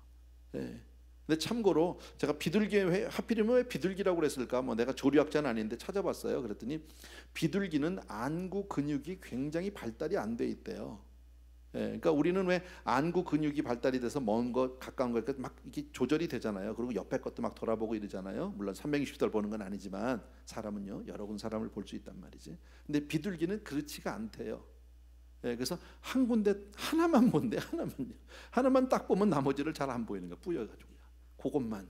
네. 근데 참고로 제가 비둘기에 하필이면 왜 비둘기라고 그랬을까? 뭐 내가 조류학자는 아닌데 찾아봤어요. 그랬더니 비둘기는 안구 근육이 굉장히 발달이 안 돼 있대요. 예, 그러니까 우리는 왜 안구 근육이 발달이 돼서 먼 거 가까운 거 막 이렇게 조절이 되잖아요. 그리고 옆에 것도 막 돌아보고 이러잖아요. 물론 360도를 보는 건 아니지만 사람은요, 여러 군 사람을 볼 수 있단 말이지. 근데 비둘기는 그렇지가 않대요. 예, 그래서 한 군데 하나만 본대, 하나만 딱 보면 나머지를 잘 안 보이는 거야, 뿌여가지고. 그것만.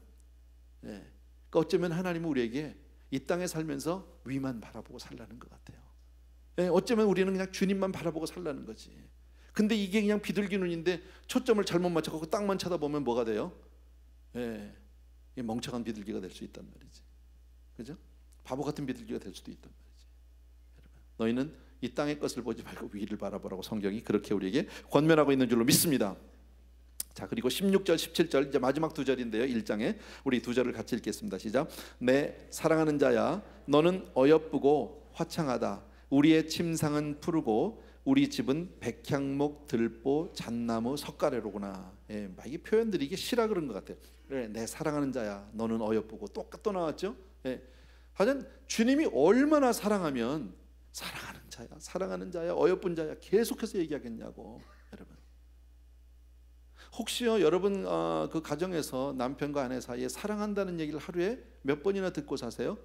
예. 그러니까 어쩌면 하나님은 우리에게 이 땅에 살면서 위만 바라보고 살라는 것 같아요. 예. 어쩌면 우리는 그냥 주님만 바라보고 살라는 거지. 근데 이게 그냥 비둘기 눈인데 초점을 잘못 맞춰서 땅만 쳐다보면 뭐가 돼요? 예. 멍청한 비둘기가 될 수 있단 말이지. 그죠? 바보 같은 비둘기가 될 수도 있단 말이지. 여러분, 너희는 이 땅의 것을 보지 말고 위를 바라보라고 성경이 그렇게 우리에게 권면하고 있는 줄로 믿습니다. 자, 그리고 16절, 17절 이제 마지막 두 절인데요. 1장에 우리 두 절을 같이 읽겠습니다. 시작. 내 사랑하는 자야, 너는 어여쁘고 화창하다. 우리의 침상은 푸르고 우리 집은 백향목, 들보, 잣나무, 석가래로구나. 예, 이 표현들이 이게 시라 그런 것 같아요. 그래, 내 사랑하는 자야, 너는 어여쁘고. 또 나왔죠. 예, 하여튼 주님이 얼마나 사랑하면 사랑하는 자야, 어여쁜 자야 계속해서 얘기하겠냐고, 여러분. 혹시요 여러분 그 가정에서 남편과 아내 사이에 사랑한다는 얘기를 하루에 몇 번이나 듣고 사세요?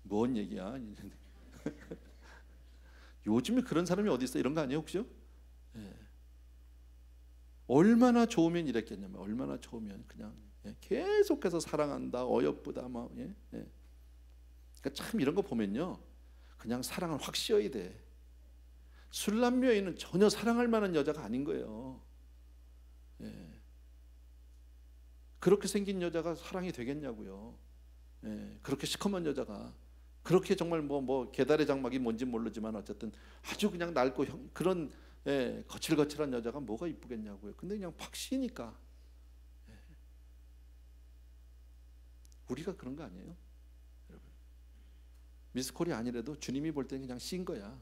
뭔 얘기야? 요즘에 그런 사람이 어디 있어? 이런 거 아니에요 혹시요? 예. 얼마나 좋으면 이랬겠냐면, 얼마나 좋으면 그냥 계속해서 사랑한다, 어여쁘다, 막. 예? 예. 그러니까 참 이런 거 보면요, 그냥 사랑을 확 씌어야 돼. 술람미 여인은 전혀 사랑할 만한 여자가 아닌 거예요. 예. 그렇게 생긴 여자가 사랑이 되겠냐고요. 예. 그렇게 시커먼 여자가, 그렇게 정말 뭐 개다리 장막이 뭔지 모르지만 어쨌든 아주 그냥 낡고 그런 거칠거칠한 여자가 뭐가 이쁘겠냐고요. 근데 그냥 팍 씌니까. 예. 우리가 그런 거 아니에요, 여러분? 미스콜이 아니라도 주님이 볼 때는 그냥 씌인 거야.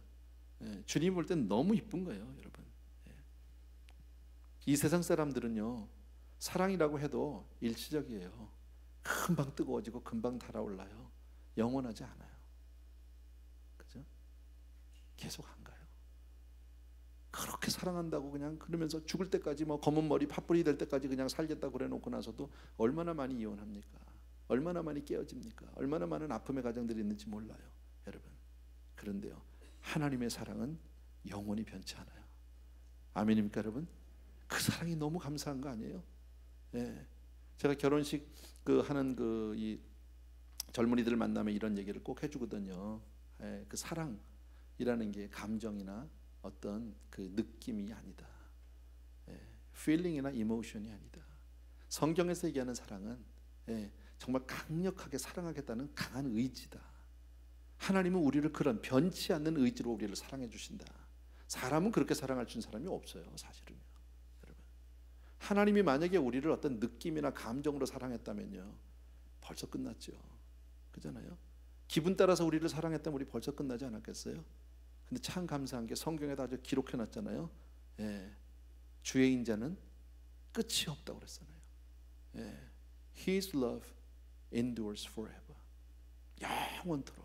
예, 주님 볼 땐 너무 이쁜 거예요, 여러분. 예. 이 세상 사람들은요, 사랑이라고 해도 일시적이에요. 금방 뜨거워지고 금방 달아올라요. 영원하지 않아요. 그죠? 계속 안 가요. 그렇게 사랑한다고 그냥 그러면서 죽을 때까지 뭐 검은 머리 팥불이 될 때까지 그냥 살겠다고 그래 놓고 나서도 얼마나 많이 이혼합니까? 얼마나 많이 깨어집니까? 얼마나 많은 아픔의 가정들이 있는지 몰라요, 여러분. 그런데요, 하나님의 사랑은 영원히 변치 않아요. 아멘입니까, 여러분? 그 사랑이 너무 감사한 거 아니에요? 예. 제가 결혼식 하는 이 젊은이들을 만나면 이런 얘기를 꼭 해주거든요. 예. 그 사랑이라는 게 감정이나 어떤 그 느낌이 아니다. 예. feeling이나 emotion이 아니다. 성경에서 얘기하는 사랑은 정말 강력하게 사랑하겠다는 강한 의지다. 하나님은 우리를 그런 변치 않는 의지로 우리를 사랑해 주신다. 사람은 그렇게 사랑할 수 있는 사람이 없어요, 사실은요. 여러분, 하나님이 만약에 우리를 어떤 느낌이나 감정으로 사랑했다면요, 벌써 끝났죠. 그잖아요. 기분 따라서 우리를 사랑했다면 우리 벌써 끝나지 않았겠어요? 근데 참 감사한 게 성경에다 아주 기록해 놨잖아요. 예, 주의 인자는 끝이 없다고 그랬잖아요. 예, His love endures forever. 영원토록.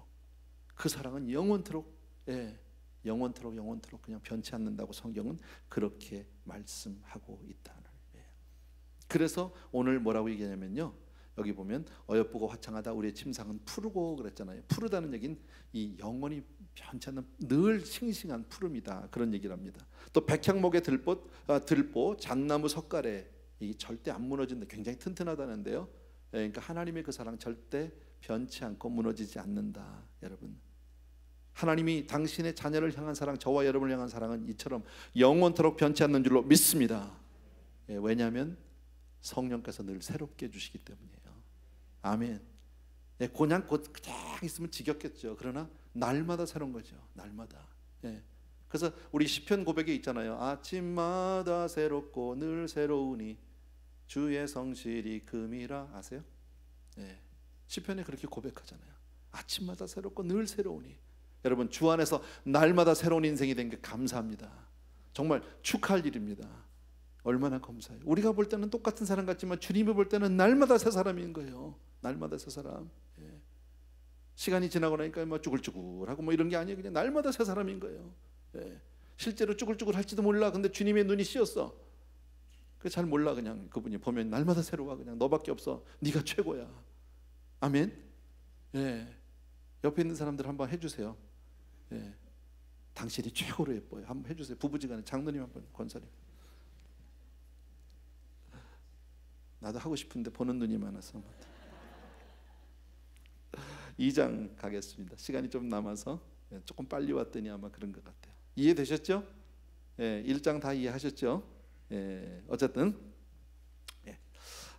그 사랑은 영원토록, 예, 영원토록 그냥 변치 않는다고 성경은 그렇게 말씀하고 있다. 예. 그래서 오늘 뭐라고 얘기하냐면요, 여기 보면 어여쁘고 화창하다 우리의 침상은 푸르고 그랬잖아요. 푸르다는 얘기는 이 영원히 변치 않는 늘 싱싱한 푸름이다, 그런 얘기를 합니다. 또 백향목의 들보 잣나무 석가래, 이 절대 안 무너진다, 굉장히 튼튼하다는데요. 예, 그러니까 하나님의 그 사랑 절대 변치 않고 무너지지 않는다. 여러분, 하나님이 당신의 자녀를 향한 사랑, 저와 여러분을 향한 사랑은 이처럼 영원토록 변치 않는 줄로 믿습니다. 예, 왜냐하면 성령께서 늘 새롭게 해주시기 때문이에요. 아멘. 예, 그냥 그냥 있으면 지겹겠죠. 그러나 날마다 새로운 거죠. 날마다. 예. 그래서 우리 시편 고백에 있잖아요. 아침마다 새롭고 늘 새로우니 주의 성실이 금이라. 아세요? 예. 시편에 그렇게 고백하잖아요. 아침마다 새롭고 늘 새로우니. 여러분, 주 안에서 날마다 새로운 인생이 된 게 감사합니다. 정말 축하할 일입니다. 얼마나 감사해요. 우리가 볼 때는 똑같은 사람 같지만 주님이 볼 때는 날마다 새 사람인 거예요. 날마다 새 사람. 예. 시간이 지나고 나니까 뭐 쭈글쭈글하고 뭐 이런 게 아니에요. 그냥 날마다 새 사람인 거예요. 예. 실제로 쭈글쭈글 할지도 몰라. 근데 주님의 눈이 씌었어. 잘 몰라. 그냥 그분이 보면 날마다 새로워. 그냥 너밖에 없어. 네가 최고야. 아멘. 예. 옆에 있는 사람들 한번 해주세요. 예. 당신이 최고로 예뻐요. 한번 해주세요. 부부지간에 장로님 한번, 권사님. 나도 하고 싶은데 보는 눈이 많아서. 2장 가겠습니다. 시간이 좀 남아서 조금 빨리 왔더니 아마 그런 것 같아요. 이해되셨죠? 예, 1장 다 이해하셨죠? 예, 어쨌든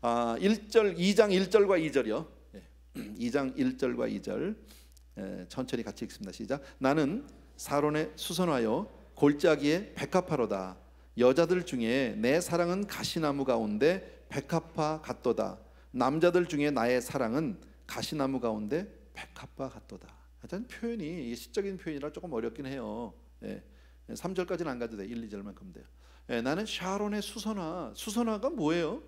2장 1절과 2절이요. 2장 1절과 2절 천천히 같이 읽습니다. 시작. 나는 사론에 수선하여 골짜기에 백합화로다. 여자들 중에 내 사랑은 가시나무 가운데 백합화 같도다. 남자들 중에 나의 사랑은 가시나무 가운데 백합화 같도다. 하여튼 표현이 시적인 표현이라 조금 어렵긴 해요. 3절까지는 안 가도 돼. 1, 2절만 가면 돼요. 나는 샤론의 수선화. 수선화가 뭐예요?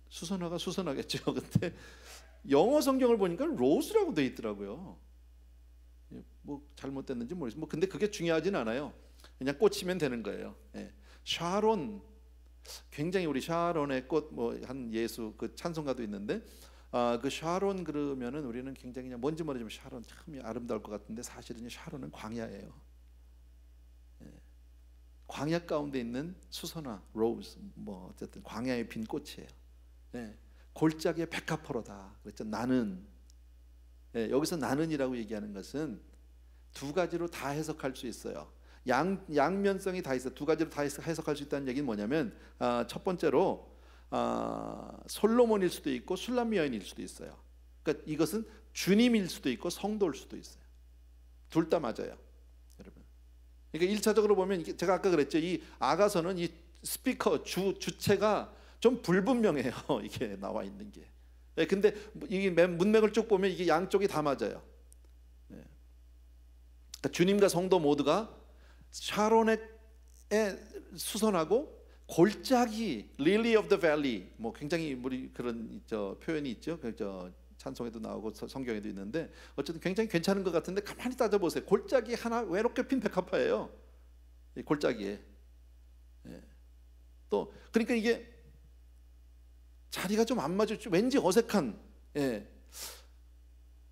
수선화가 수선화겠죠. 근데 영어 성경을 보니까 로즈라고 돼 있더라고요. 뭐 잘못됐는지 모르겠어요. 뭐 근데 그게 중요하진 않아요. 그냥 꽂히면 되는 거예요. 샤론, 굉장히 우리 샤론의 꽃, 뭐 한 예수 그 찬송가도 있는데, 그 샤론 그러면은 우리는 굉장히 그냥 뭔지 모르지만 샤론 참 아름다울 것 같은데 사실은 샤론은 광야예요. 광야 가운데 있는 수선화, 로즈, 뭐 어쨌든 광야에 핀 꽃이에요. 골짜기에 백합화로다. 그랬죠. 나는. 여기서 나는이라고 얘기하는 것은 두 가지로 다 해석할 수 있어요. 양면성이 다 있어요. 두 가지로 다 해석할 수 있다는 얘기는 뭐냐면, 첫 번째로 솔로몬일 수도 있고 술람 여인일 수도 있어요. 그러니까 이것은 주님일 수도 있고 성도일 수도 있어요. 둘 다 맞아요, 여러분. 그러니까 1차적으로 보면 제가 아까 그랬죠. 이 아가서는 이 스피커 주체가 좀 불분명해요. 이게 나와 있는 게. 근데 이게 문맥을 쭉 보면 이게 양쪽이 다 맞아요. 그러니까 주님과 성도 모두가 샤론에 수선하고 골짜기, Lily of the Valley, 뭐 굉장히 우리 그런 표현이 있죠. 찬송에도 나오고 성경에도 있는데 어쨌든 굉장히 괜찮은 것 같은데 가만히 따져보세요. 골짜기 하나 외롭게 핀 백합화예요. 이 골짜기에. 또 그러니까 이게 자리가 좀 안 맞을 줄 왠지 어색한,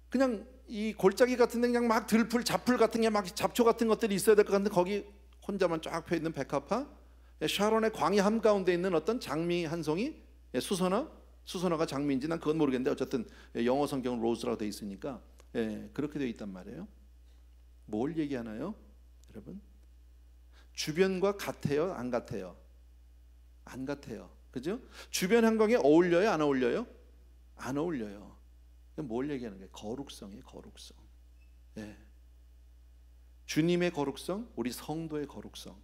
그냥 이 골짜기 같은데 그냥 막 들풀, 잡풀 같은 게 막 잡초 같은 것들이 있어야 될 것 같은데 거기 혼자만 쫙 펴 있는 백합화, 샤론의 광야 한가운데 있는 어떤 장미 한 송이, 수선화가 장미인지 난 그건 모르겠는데 어쨌든 영어 성경은 로즈라고 돼 있으니까 그렇게 돼 있단 말이에요. 뭘 얘기하나요, 여러분? 주변과 같아요, 안 같아요? 안 같아요. 그죠? 주변 환경에 어울려요, 안 어울려요? 안 어울려요. 뭘 얘기하는 거예요? 거룩성이에요. 거룩성. 예. 주님의 거룩성, 우리 성도의 거룩성.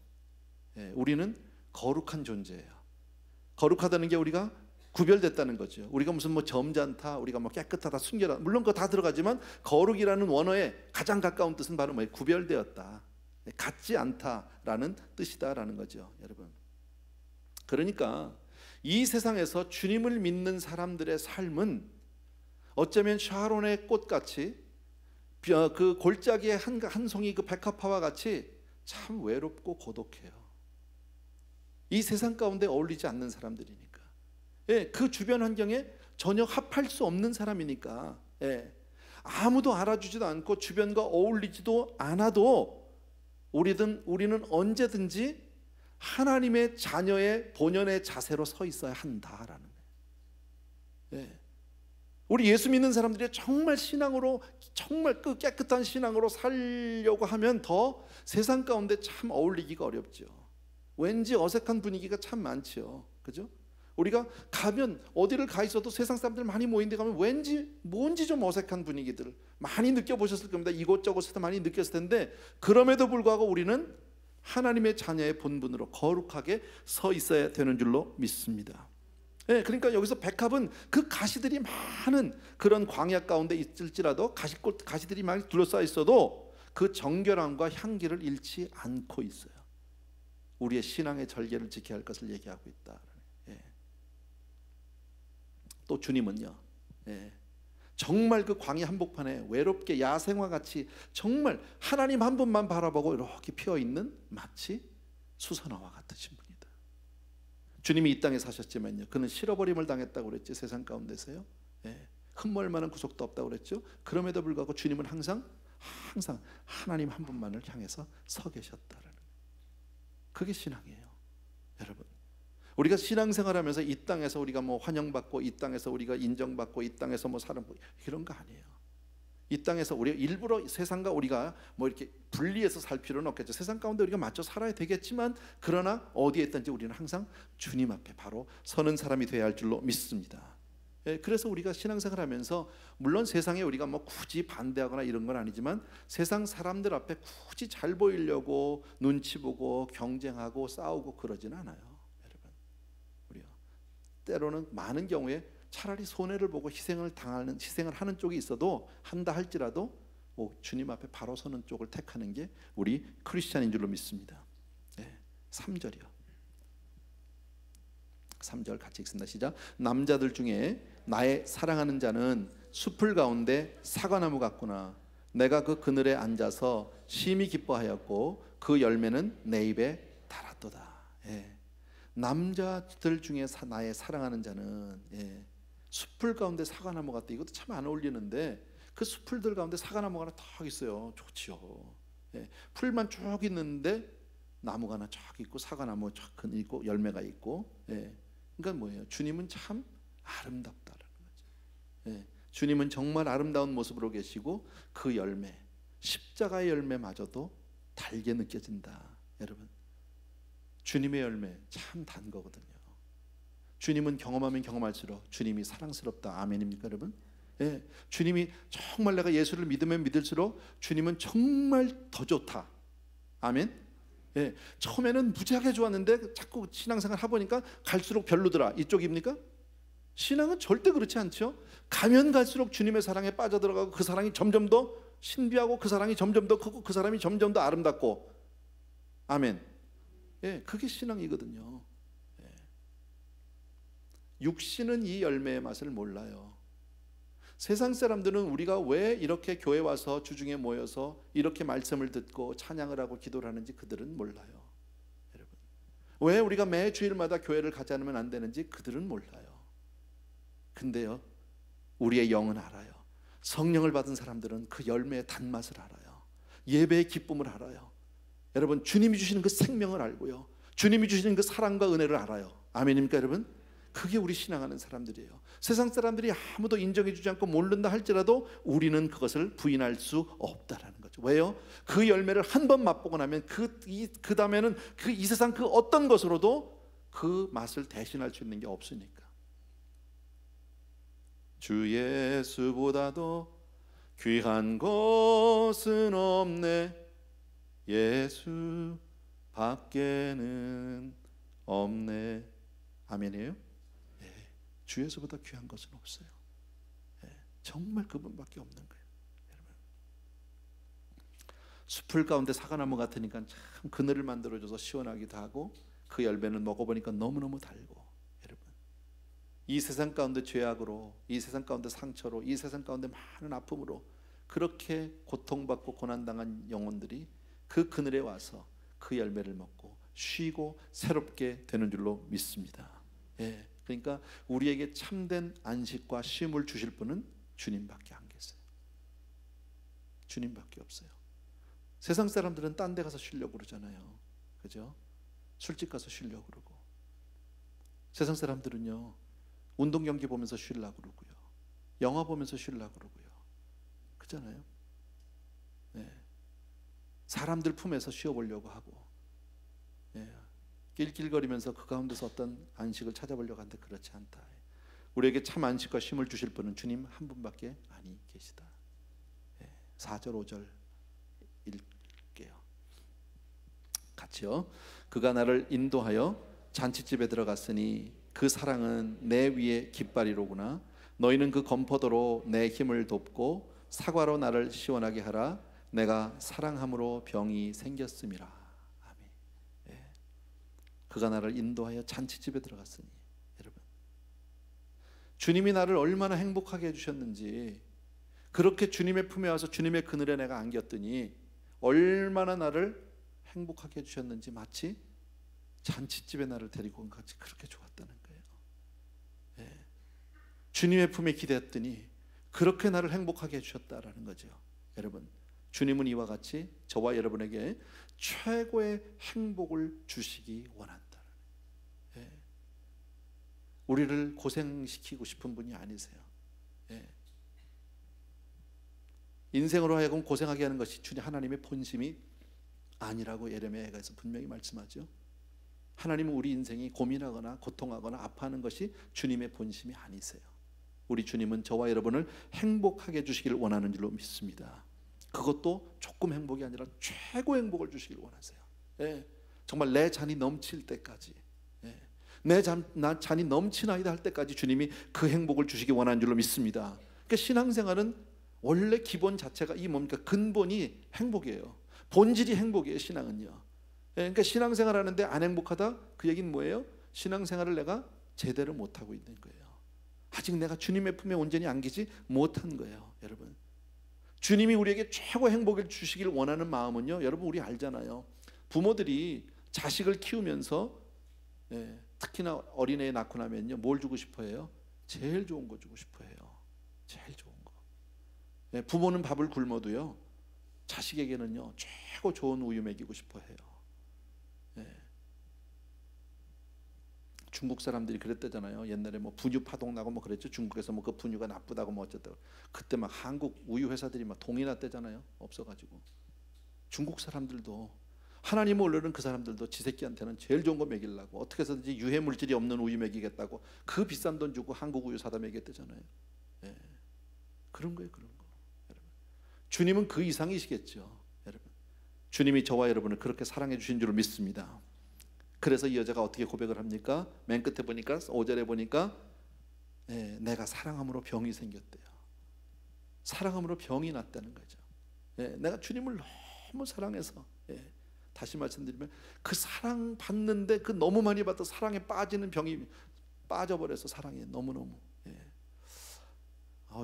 예. 우리는 거룩한 존재예요. 거룩하다는 게 우리가 구별됐다는 거죠. 우리가 무슨 뭐 점잖다, 우리가 뭐 깨끗하다, 순결하다, 물론 그거 다 들어가지만 거룩이라는 원어의 가장 가까운 뜻은 바로 뭐예요? 구별되었다, 같지 않다라는 뜻이다라는 거죠, 여러분. 그러니까 이 세상에서 주님을 믿는 사람들의 삶은 어쩌면 샤론의 꽃같이 그 골짜기의 한 송이 그 백합화와 같이 참 외롭고 고독해요. 이 세상 가운데 어울리지 않는 사람들이니까. 예, 그 주변 환경에 전혀 합할 수 없는 사람이니까. 예, 아무도 알아주지도 않고 주변과 어울리지도 않아도 우리는 언제든지 하나님의 자녀의 본연의 자세로 서 있어야 한다라는 거예요. 예. 우리 예수 믿는 사람들이 정말 신앙으로, 정말 그 깨끗한 신앙으로 살려고 하면 더 세상 가운데 참 어울리기가 어렵죠. 왠지 어색한 분위기가 참 많죠. 그죠? 우리가 가면, 어디를 가 있어도 세상 사람들 많이 모인 데 가면 왠지 뭔지 좀 어색한 분위기들 많이 느껴보셨을 겁니다. 이곳저곳에서 많이 느꼈을 텐데, 그럼에도 불구하고 우리는 하나님의 자녀의 본분으로 거룩하게 서 있어야 되는 줄로 믿습니다. 네, 그러니까 여기서 백합은 그 가시들이 많은 그런 광야 가운데 있을지라도, 가시들이 많이 둘러싸여 있어도 그 정결함과 향기를 잃지 않고 있어요. 우리의 신앙의 절개를 지켜야 할 것을 얘기하고 있다. 예. 또 주님은요, 예, 정말 그 광야 한복판에 외롭게 야생화 같이 정말 하나님 한 분만 바라보고 이렇게 피어있는 마치 수선화와 같으신 분이다. 주님이 이 땅에 사셨지만요, 그는 실어버림을 당했다고 그랬지. 세상 가운데서요, 예, 흠모할 만한 구속도 없다고 그랬죠. 그럼에도 불구하고 주님은 항상 하나님 한 분만을 향해서 서 계셨다라는, 그게 신앙이에요, 여러분. 우리가 신앙생활하면서 이 땅에서 우리가 뭐 환영받고, 이 땅에서 우리가 인정받고, 이 땅에서 뭐 사랑받고, 이런 거 아니에요. 이 땅에서 우리가 일부러 세상과 우리가 뭐 이렇게 분리해서 살 필요는 없겠죠. 세상 가운데 우리가 맞춰 살아야 되겠지만, 그러나 어디에 있든지 우리는 항상 주님 앞에 바로 서는 사람이 되어야 할 줄로 믿습니다. 예, 그래서 우리가 신앙생활하면서 물론 세상에 우리가 뭐 굳이 반대하거나 이런 건 아니지만, 세상 사람들 앞에 굳이 잘 보이려고 눈치 보고 경쟁하고 싸우고 그러진 않아요. 때로는 많은 경우에 차라리 손해를 보고 희생을 하는 쪽이 있어도, 한다 할지라도 주님 앞에 바로 서는 쪽을 택하는 게 우리 크리스찬인 줄로 믿습니다. 네, 3절이요. 3절 같이 읽습니다. 시작. 남자들 중에 나의 사랑하는 자는 숲을 가운데 사과나무 같구나. 내가 그 그늘에 앉아서 심히 기뻐하였고 그 열매는 내 입에 달았도다. 예. 남자들 중에 나의 사랑하는 자는, 예, 숲풀 가운데 사과나무 같다. 이것도 참 안 어울리는데 그 숲풀들 가운데 사과나무가 하나 딱 있어요. 좋지요. 예, 풀만 쭉 있는데 나무가 하나 쫙 있고 사과나무 쫙 있고 열매가 있고, 예, 그러니까 뭐예요? 주님은 참 아름답다라는 거죠. 예, 주님은 정말 아름다운 모습으로 계시고 그 열매, 십자가의 열매마저도 달게 느껴진다. 여러분, 주님의 열매 참 단 거거든요. 주님은 경험하면 경험할수록 주님이 사랑스럽다. 아멘입니까, 여러분? 예, 주님이 정말, 내가 예수를 믿으면 믿을수록 주님은 정말 더 좋다. 아멘. 예, 처음에는 무지하게 좋았는데 자꾸 신앙생활 해보니까 갈수록 별로더라. 이쪽입니까? 신앙은 절대 그렇지 않죠. 가면 갈수록 주님의 사랑에 빠져들어가고 그 사랑이 점점 더 신비하고 그 사랑이 점점 더 크고 그 사람이 점점 더 아름답고. 아멘. 예, 그게 신앙이거든요. 예. 육신은 이 열매의 맛을 몰라요. 세상 사람들은 우리가 왜 이렇게 교회 와서 주중에 모여서 이렇게 말씀을 듣고 찬양을 하고 기도를 하는지 그들은 몰라요. 여러분, 왜 우리가 매 주일마다 교회를 가지 않으면 안 되는지 그들은 몰라요. 근데요, 우리의 영은 알아요. 성령을 받은 사람들은 그 열매의 단맛을 알아요. 예배의 기쁨을 알아요. 여러분, 주님이 주시는 그 생명을 알고요, 주님이 주시는 그 사랑과 은혜를 알아요. 아멘입니까, 여러분? 그게 우리 신앙하는 사람들이에요. 세상 사람들이 아무도 인정해 주지 않고 모른다 할지라도 우리는 그것을 부인할 수 없다라는 거죠. 왜요? 그 열매를 한 번 맛보고 나면 그 다음에는 이 세상 그 어떤 것으로도 그 맛을 대신할 수 있는 게 없으니까. 주 예수보다도 귀한 것은 없네. 예수 밖에는 없네. 아멘이에요? 예, 주 예수보다 귀한 것은 없어요. 예, 정말 그분밖에 없는 거예요. 여러분, 숲을 가운데 사과나무 같으니까 참 그늘을 만들어줘서 시원하기도 하고, 그 열매는 먹어보니까 너무너무 달고, 여러분, 이 세상 가운데 죄악으로, 이 세상 가운데 상처로, 이 세상 가운데 많은 아픔으로 그렇게 고통받고 고난당한 영혼들이 그 그늘에 와서 그 열매를 먹고 쉬고 새롭게 되는 줄로 믿습니다. 예, 그러니까 우리에게 참된 안식과 쉼을 주실 분은 주님밖에 안 계세요. 주님밖에 없어요. 세상 사람들은 딴 데 가서 쉬려고 그러잖아요. 그죠? 술집 가서 쉬려고 그러고, 세상 사람들은요 운동 경기 보면서 쉬려고 그러고요, 영화 보면서 쉬려고 그러고요. 그렇잖아요. 네. 사람들 품에서 쉬어보려고 하고, 예. 낄낄거리면서 그 가운데서 어떤 안식을 찾아보려고 하는데 그렇지 않다. 우리에게 참 안식과 쉼을 주실 분은 주님 한 분밖에 아니 계시다. 예. 4절 5절 읽게요. 같이요. 그가 나를 인도하여 잔치집에 들어갔으니 그 사랑은 내 위에 깃발이로구나. 너희는 그 검포도로 내 힘을 돕고 사과로 나를 시원하게 하라. 내가 사랑함으로 병이 생겼음이라. 아멘. 예. 그가 나를 인도하여 잔치집에 들어갔으니, 여러분, 주님이 나를 얼마나 행복하게 해주셨는지, 그렇게 주님의 품에 와서 주님의 그늘에 내가 안겼더니 얼마나 나를 행복하게 해주셨는지, 마치 잔치집에 나를 데리고 온 같이 그렇게 좋았다는 거예요. 예. 주님의 품에 기대했더니 그렇게 나를 행복하게 해주셨다라는 거죠. 여러분, 주님은 이와 같이 저와 여러분에게 최고의 행복을 주시기 원한다. 예. 우리를 고생시키고 싶은 분이 아니세요. 예. 인생으로 하여금 고생하게 하는 것이 주님 하나님의 본심이 아니라고 예레미야에서 분명히 말씀하죠. 하나님은 우리 인생이 고민하거나 고통하거나 아파하는 것이 주님의 본심이 아니세요. 우리 주님은 저와 여러분을 행복하게 해주시기를 원하는 줄로 믿습니다. 그것도 조금 행복이 아니라 최고 행복을 주시길 원하세요. 예, 정말 내 잔이 넘칠 때까지, 예, 내 잔이 넘치나이다 할 때까지 주님이 그 행복을 주시기 원하는 줄로 믿습니다. 그러니까 신앙생활은 원래 기본 자체가 이 뭡니까? 근본이 행복이에요. 본질이 행복이에요. 신앙은요. 예, 그러니까 신앙생활 하는데 안 행복하다? 그 얘기는 뭐예요? 신앙생활을 내가 제대로 못하고 있는 거예요. 아직 내가 주님의 품에 온전히 안기지 못한 거예요. 여러분, 주님이 우리에게 최고 행복을 주시길 원하는 마음은요, 여러분 우리 알잖아요. 부모들이 자식을 키우면서, 예, 특히나 어린애 낳고 나면요 뭘 주고 싶어 해요? 제일 좋은 거 주고 싶어 해요. 제일 좋은 거. 예, 부모는 밥을 굶어도요 자식에게는요 최고 좋은 우유 먹이고 싶어 해요. 예. 중국 사람들이 그랬대잖아요. 옛날에 뭐 분유 파동 나고 뭐 그랬죠. 중국에서 뭐 그 분유가 나쁘다고 뭐 어쨌다고. 그때 막 한국 우유 회사들이 막 동이 났대잖아요. 없어가지고. 중국 사람들도, 하나님을 모르는 그 사람들도 지 새끼한테는 제일 좋은 거 먹이려고 어떻게 해서든지 유해 물질이 없는 우유 먹이겠다고 그 비싼 돈 주고 한국 우유 사다 먹였대잖아요. 예. 그런 거예요, 그런 거. 여러분, 주님은 그 이상이시겠죠. 여러분, 주님이 저와 여러분을 그렇게 사랑해 주신 줄 믿습니다. 그래서 이 여자가 어떻게 고백을 합니까? 맨 끝에 보니까 5절에 보니까, 예, 내가 사랑함으로 병이 생겼대요. 사랑함으로 병이 났다는 거죠. 예, 내가 주님을 너무 사랑해서, 예, 다시 말씀드리면 그 사랑 받는데 그 너무 많이 받다 사랑에 빠지는 병이 빠져버려서 사랑에 너무너무, 예.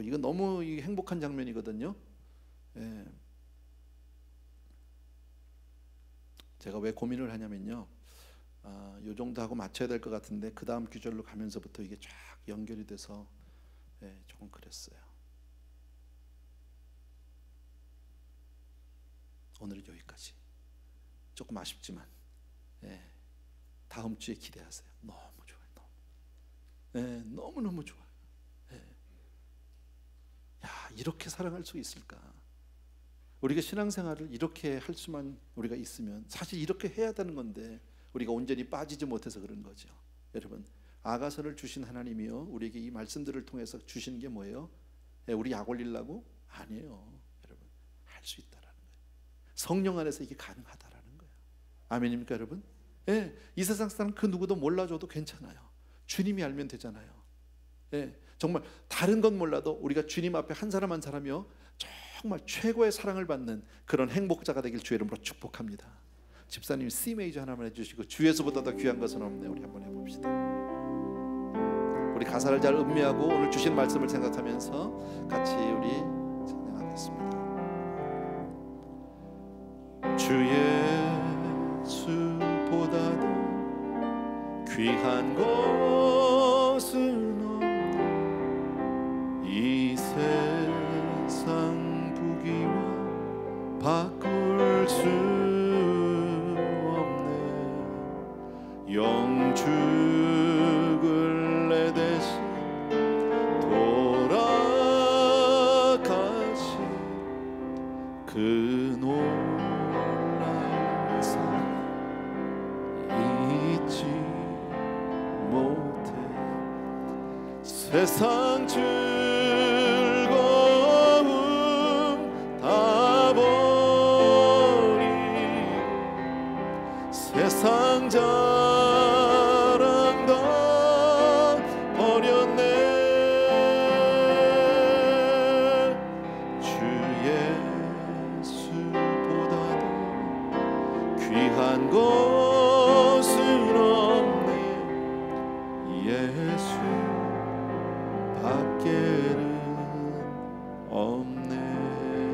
이거 너무 행복한 장면이거든요. 예. 제가 왜 고민을 하냐면요, 요 정도 하고 맞춰야 될 것 같은데 그 다음 구절로 가면서부터 이게 쫙 연결이 돼서, 예, 조금 그랬어요. 오늘은 여기까지. 조금 아쉽지만, 예, 다음 주에 기대하세요. 너무 좋아요. 너무. 예, 너무너무 좋아요. 예. 야, 이렇게 사랑할 수 있을까? 우리가 신앙생활을 이렇게 할 수만 우리가 있으면, 사실 이렇게 해야 되는 건데 우리가 온전히 빠지지 못해서 그런 거죠. 여러분, 아가선을 주신 하나님이요, 우리에게 이 말씀들을 통해서 주신 게 뭐예요? 우리 약 올리려고? 아니에요. 여러분, 할 수 있다라는 거예요. 성령 안에서 이게 가능하다라는 거예요. 아멘입니까 여러분? 이 세상 사람 그 누구도 몰라줘도 괜찮아요. 주님이 알면 되잖아요. 정말 다른 건 몰라도 우리가 주님 앞에 한 사람 한 사람이요, 정말 최고의 사랑을 받는 그런 행복자가 되길 주의 이름으로 축복합니다. 집사님 C 메이저 하나만 해주시고, 주에서보다 더 귀한 것은 없네, 우리 한번 해봅시다. 우리 가사를 잘 음미하고 오늘 주신 말씀을 생각하면서 같이 우리 찬양하겠습니다. 주 예수보다도 귀한 것은 없네. 이 세상 부귀와 바꿀 수 없네. 영죽을 내 대신 돌아가신 그 놀라운 사랑 잊지 못해. 세상 즐거움 다 버리고 세상 자랑 다 버렸네. 주 예수보다도 귀한 것은 없네. 예수 밖에는 없네.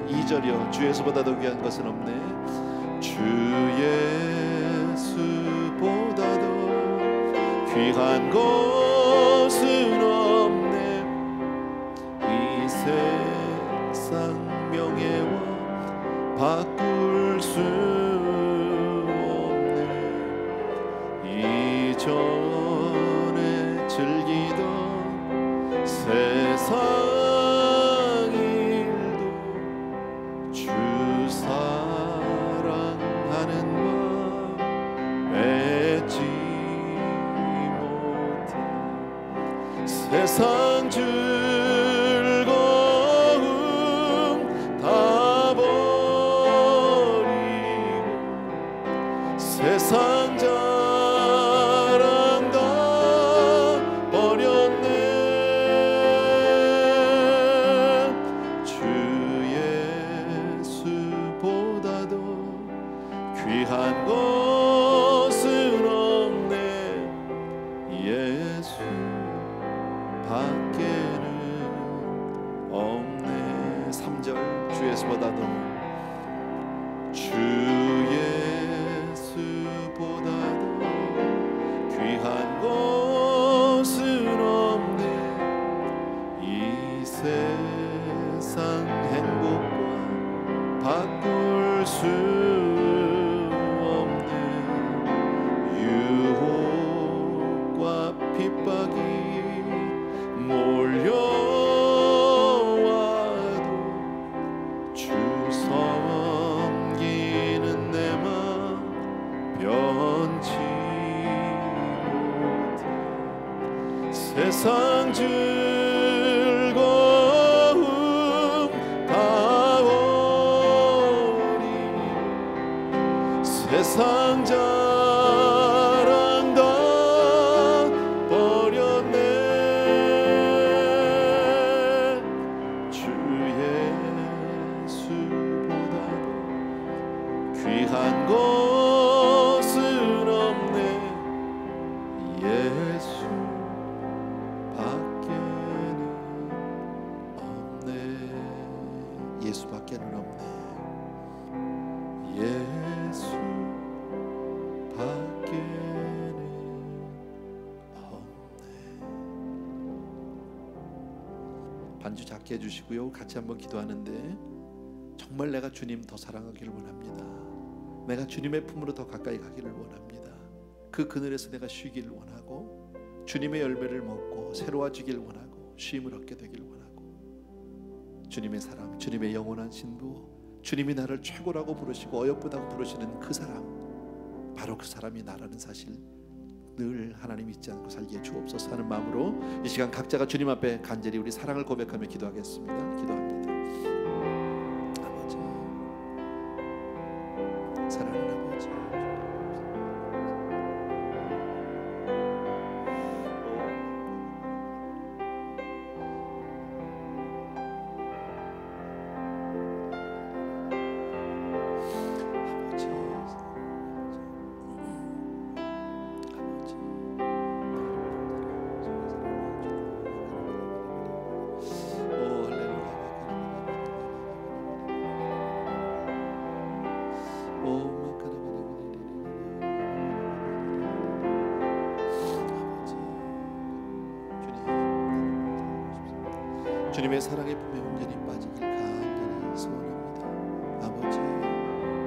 2절이요. 주 예수보다도 귀한 것은 없네. 주 예수보다도 귀한 것은 없네. 이 세상 명예와 바꿀 수 없네. 이전에 즐기던 세상 일도 주 사랑하는 맘 맺지 못해. 세상 즐거움 다 버리고 세상 자랑 다 버렸네. 주 예수보다도 귀한 것은 없네. 예수 밖에는 없네. 3절. 주 예수보다도 주 예수보다도 귀한 것은 없네. 이 세상 행복과 바꿀 수 없네. 유혹과 핍박이 몰려와도 주 섬기는 내 맘 변치 못해. 세상 즐거움 다 버리고 세상 자랑 다 버렸네. 주 예수보다도 귀한 것은 없네. 예수 밖에는 없네. 예수 밖에는 없네. 예수 밖에는 없네. 반주 작게 해주시고요. 같이 한번 기도하는데, 정말 내가 주님 더 사랑하기를 원합니다. 내가 주님의 품으로 더 가까이 가기를 원합니다. 그 그늘에서 내가 쉬기를 원하고 주님의 열매를 먹고 새로워지기를 원하고 쉼을 얻게 되기를 원하고, 주님의 사랑, 주님의 영원한 신부, 주님이 나를 최고라고 부르시고 어여쁘다고 부르시는 그 사람, 바로 그 사람이 나라는 사실 늘 하나님 잊지 않고 살게 주옵소서 하는 마음으로 이 시간 각자가 주님 앞에 간절히 우리 사랑을 고백하며 기도하겠습니다. 기도합니다. 아버지, 사랑하는 아버지, 주님의 사랑의 품에 온전히 빠지길 간절히 소원합니다. 아버지,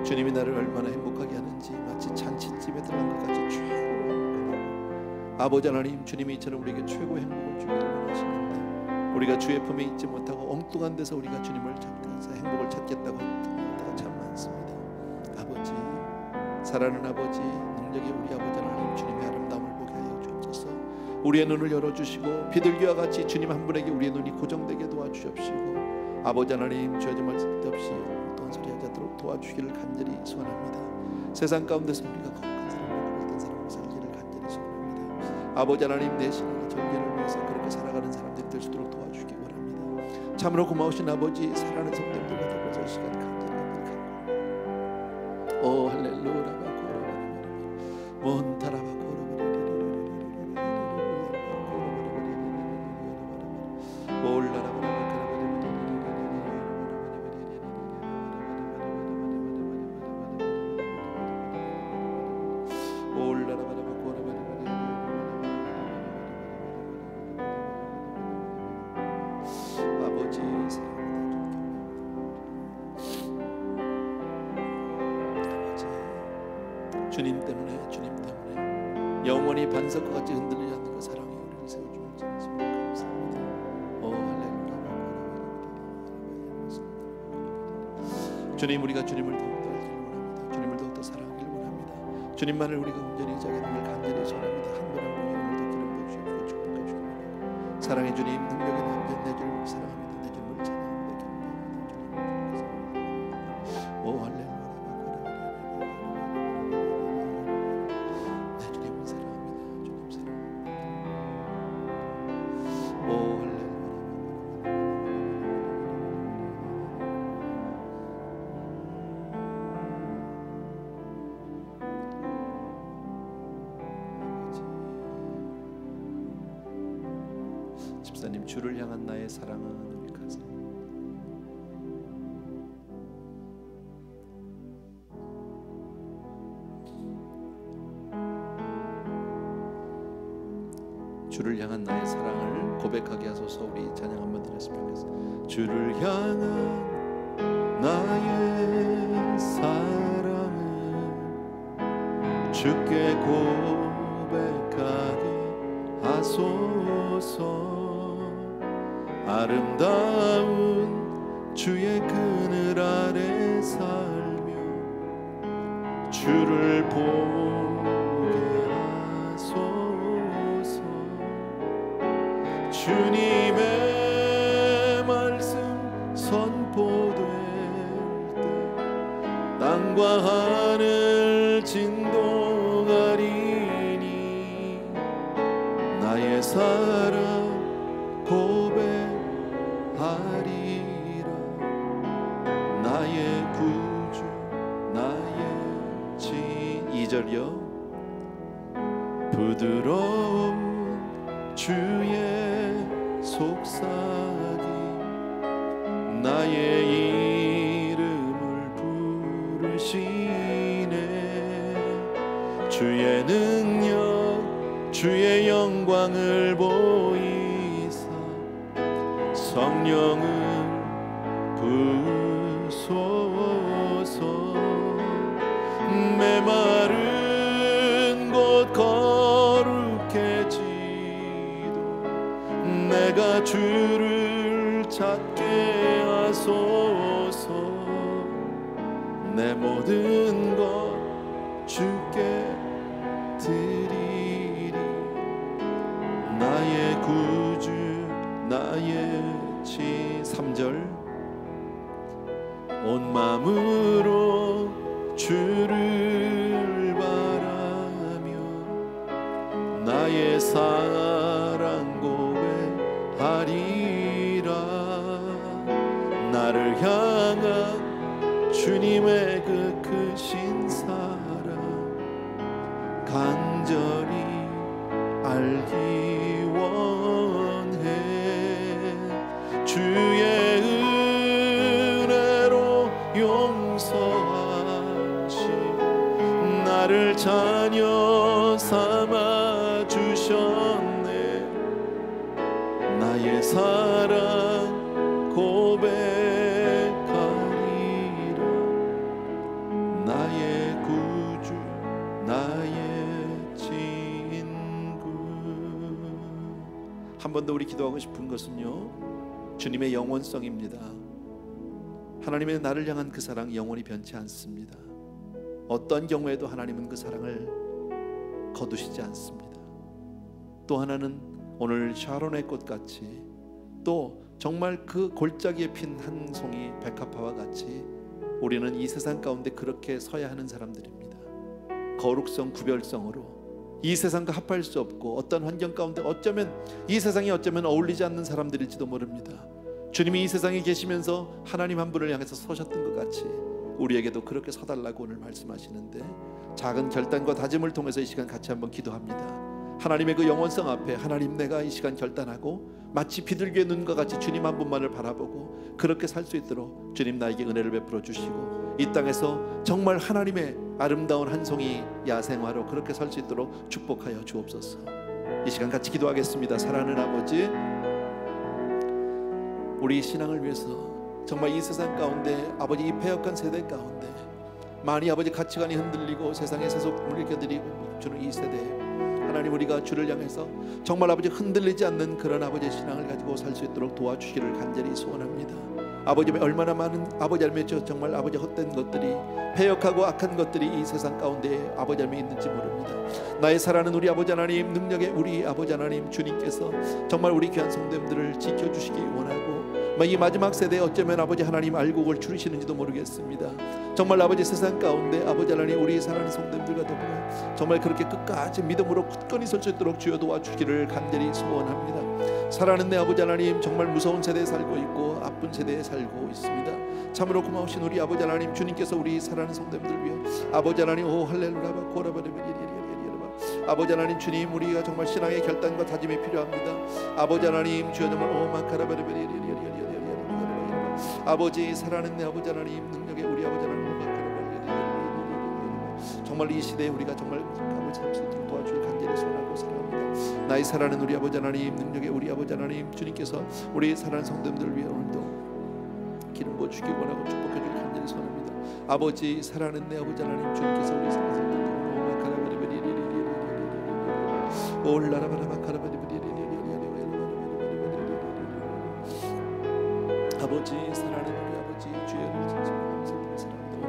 주님이 나를 얼마나 행복하게 하는지 마치 잔치집에 들어간 것 같이 최고로 행복하고, 아버지 하나님, 주님이 이처럼 우리에게 최고의 행복을 주기를 원하시는데 우리가 주의 품에 있지 못하고 엉뚱한 데서 우리가 주님을 찾아서 행복을 찾겠다고 했던 때가 참 많습니다. 아버지, 사랑하는 아버지, 능력의 우리 아버지 하나님, 주님의 아름다움을 보게 하여 주옵소서. 우리의 눈을 열어주시고 비둘기와 같이 주님 한 분에게 우리의 눈이 고정되게 도와주옵시고, 아버지 하나님, 주어짐할 쓸데없이 어떤 소리 하지 않도록 도와주기를 간절히 소원합니다. 세상 가운데서 우리가 거룩한 사람으로 고백된 사람으로 살기를 간절히 소원합니다. 아버지 하나님, 내 신앙의 절개를 위해서 그렇게 살아가는 사람들이 될 수 있도록 도와주시기 원합니다. 참으로 고마우신 아버지, 사랑하는 성도님들과 더불어서 시간 간절히 감사합니다. 오 할렐루야. 몬타라바코르 주님 때문에 영원히 반석과 같이 흔들리지 않는 그 사랑이 우리를 세워주는 진심으로 감사합니다. 오 할렐루야. 주님, 우리가 주님을 더욱더 알기를 원합니다. 주님을 더욱더 사랑하기를 원합니다. 주님만을 우리가 온전히 자기 눈을 간절히 전합니다. 한 분 한 분이 오늘도 기름 부으시고 축복해 주시기 바랍니다. 사랑의 주님, 능력의 남편, 내 주님을 사랑합니다. 내 주님을 찬양합니다. 경배합니다. 오 할렐루야. 집사님, 주를 향한 나의 사랑은 우리가세. 주를 향한 나의 사랑을 고백하게 하소서. 우리 찬양 한번 드렸으면 좋겠습니다. 주를 향한 나의 사랑을 주께 고백하게 하소서. 아름다운 주의 그늘 아래 살며 주를 보게 하소서. 주님의 말씀 선포될 때 땅과 하늘 진동하리니 나의 사랑 고백하리라. 나의 구주 나의 진. 2절이요. 부드러운 주의 속삭임 나의 이름을 부르시네. 주의 능력 주의 영광을 보이사 성령은 부소서. 메마른 곳 거룩해지도 내가 주를 찾게 하소서. 내 모든 것 주께 드리리. 같이 3절 온 마음으로 주를 바라며 나의 사랑 고백하리라. 나를 향한 주님의 그 크신 사랑 간절히 알기 원해. 주의 은혜로 용서하시 나를 자녀 삼아 주셨네. 나의 사랑 고백하리라. 나의 구주 나의 친구. 한 번 더 우리 기도하고 싶은 것은요, 주님의 영원성입니다. 하나님의 나를 향한 그 사랑 영원히 변치 않습니다. 어떤 경우에도 하나님은 그 사랑을 거두시지 않습니다. 또 하나는 오늘 샤론의 꽃같이 또 정말 그 골짜기에 핀 한 송이 백합화와 같이 우리는 이 세상 가운데 그렇게 서야 하는 사람들입니다. 거룩성 구별성으로 이 세상과 합할 수 없고 어떤 환경 가운데 어쩌면 이 세상이 어쩌면 어울리지 않는 사람들일지도 모릅니다. 주님이 이 세상에 계시면서 하나님 한 분을 향해서 서셨던 것 같이 우리에게도 그렇게 서달라고 오늘 말씀하시는데, 작은 결단과 다짐을 통해서 이 시간 같이 한번 기도합니다. 하나님의 그 영원성 앞에 하나님, 내가 이 시간 결단하고 마치 비둘기의 눈과 같이 주님 한 분만을 바라보고 그렇게 살 수 있도록 주님 나에게 은혜를 베풀어 주시고 이 땅에서 정말 하나님의 아름다운 한 송이 야생화로 그렇게 살 수 있도록 축복하여 주옵소서. 이 시간 같이 기도하겠습니다. 사랑하는 아버지, 우리 신앙을 위해서 정말 이 세상 가운데 아버지, 이 패역한 세대 가운데 많이 아버지 가치관이 흔들리고 세상의 세속 물결들이 주는 이 세대에 하나님, 우리가 주를 향해서 정말 아버지 흔들리지 않는 그런 아버지의 신앙을 가지고 살 수 있도록 도와주시기를 간절히 소원합니다. 아버지, 얼마나 많은 아버지 알매 정말 아버지 헛된 것들이, 패역하고 악한 것들이 이 세상 가운데 아버지 알매 있는지 모릅니다. 나의 사랑하는 우리 아버지 하나님, 능력의 우리 아버지 하나님 주님께서 정말 우리 귀한 성도님들을 지켜주시기 원하고, 이 마지막 세대에 어쩌면 아버지 하나님 알고 그걸 줄이시는지도 모르겠습니다. 정말 아버지 세상 가운데 아버지 하나님, 우리 사랑하는 성도님들과 더불어 정말 그렇게 끝까지 믿음으로 굳건히 설 수 있도록 주여 도와주시기를 간절히 소원합니다. 사랑하는 내 아버지 하나님, 정말 무서운 세대에 살고 있고 아픈 세대에 살고 있습니다. 참으로 고마우신 우리 아버지 하나님, 주님께서 우리 사랑하는 성도님들 위해 아버지 하나님, 오 할렐루야 아버지 하나님, 주님, 우리가 정말 신앙의 결단과 다짐이 필요합니다. 아버지 하나님, 주여 정말 오 마카라바르베리 아버지, 사랑하는 내 아버지 하나님, 능력의 우리 아버지 하나님, 정말 이 시대에 우리가 정말 아버지 할 수 있도록 도와주길 간절히 소원하고 사랑합니다. 나의 사랑하는 우리 아버지 하나님, 능력의 우리 아버지 하나님, 주님께서 우리 사랑하는 성도님들을 위해 오늘도 기름 부어주시기 원하고 축복해주길 간절히 소원합니다. 아버지, 사랑하는 내 아버지 하나님, 주님께서 우리 사랑하는 성도님들을 아버지, 사랑하는 우리 아버지, 주의 은혜를 감사합니다. 사랑합니다.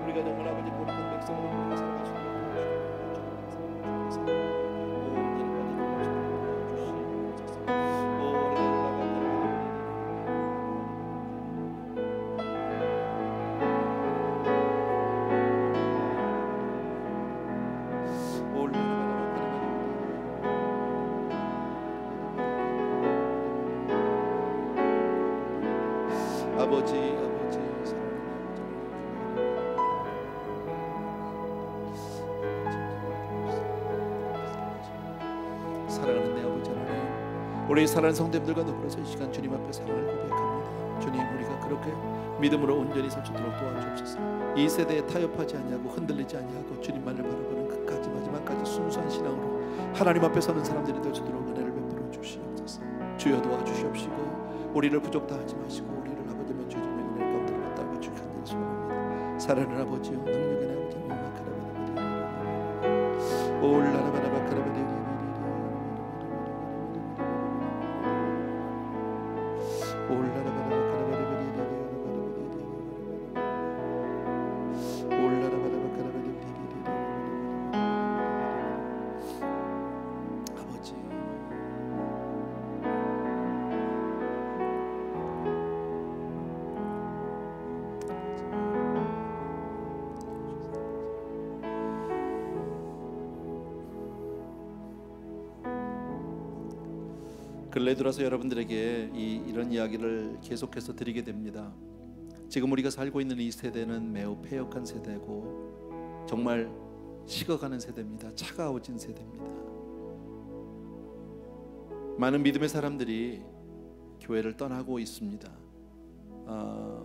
우리가 정말 아버지 보리콘 백성으로 우리가 살아가시고 아버지, 사랑하는 내 아버지 하나님, 우리 사랑하는 성도님들과 더불어서 이 시간 주님 앞에 사랑을 고백합니다. 주님, 우리가 그렇게 믿음으로 온전히 설 수 있도록 도와주옵소서. 이 세대에 타협하지 아니하고 흔들리지 아니하고 주님만을 바라보는 끝까지 마지막까지 순수한 신앙으로 하나님 앞에 서는 사람들이 될 수 있도록 은혜를 베풀어 주시옵소서. 주여 도와주시옵시고 우리를 부족다 하지 마시고 우리를 아버지의 주님의 은혜 가운데 붙들어 주시기 간절히 소원합니다. 사랑하는 아버지요, 능력의 내 아버지 올라라바라바카라바리 근래 들어서 여러분들에게 이런 이야기를 계속해서 드리게 됩니다. 지금 우리가 살고 있는 이 세대는 매우 패역한 세대고 정말 식어가는 세대입니다. 차가워진 세대입니다. 많은 믿음의 사람들이 교회를 떠나고 있습니다.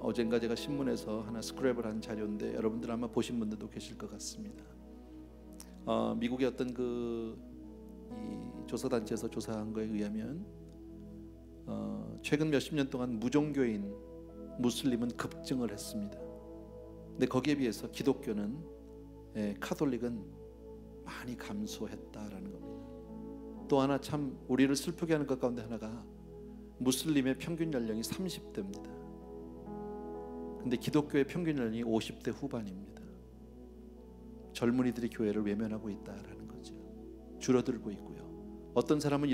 어젠가 제가 신문에서 하나 스크랩을 한 자료인데 여러분들 아마 보신 분들도 계실 것 같습니다. 미국의 어떤 이 조사단체에서 조사한 거에 의하면 최근 몇십 년 동안 무종교인 무슬림은 급증을 했습니다. 근데 거기에 비해서 기독교는 카톨릭은 많이 감소했다라는 겁니다. 또 하나 참 우리를 슬프게 하는 것 가운데 하나가 무슬림의 평균 연령이 30대입니다. 근데 기독교의 평균 연령이 50대 후반입니다. 젊은이들이 교회를 외면하고 있다라는 거죠. 줄어들고 있고요. 어떤 사람은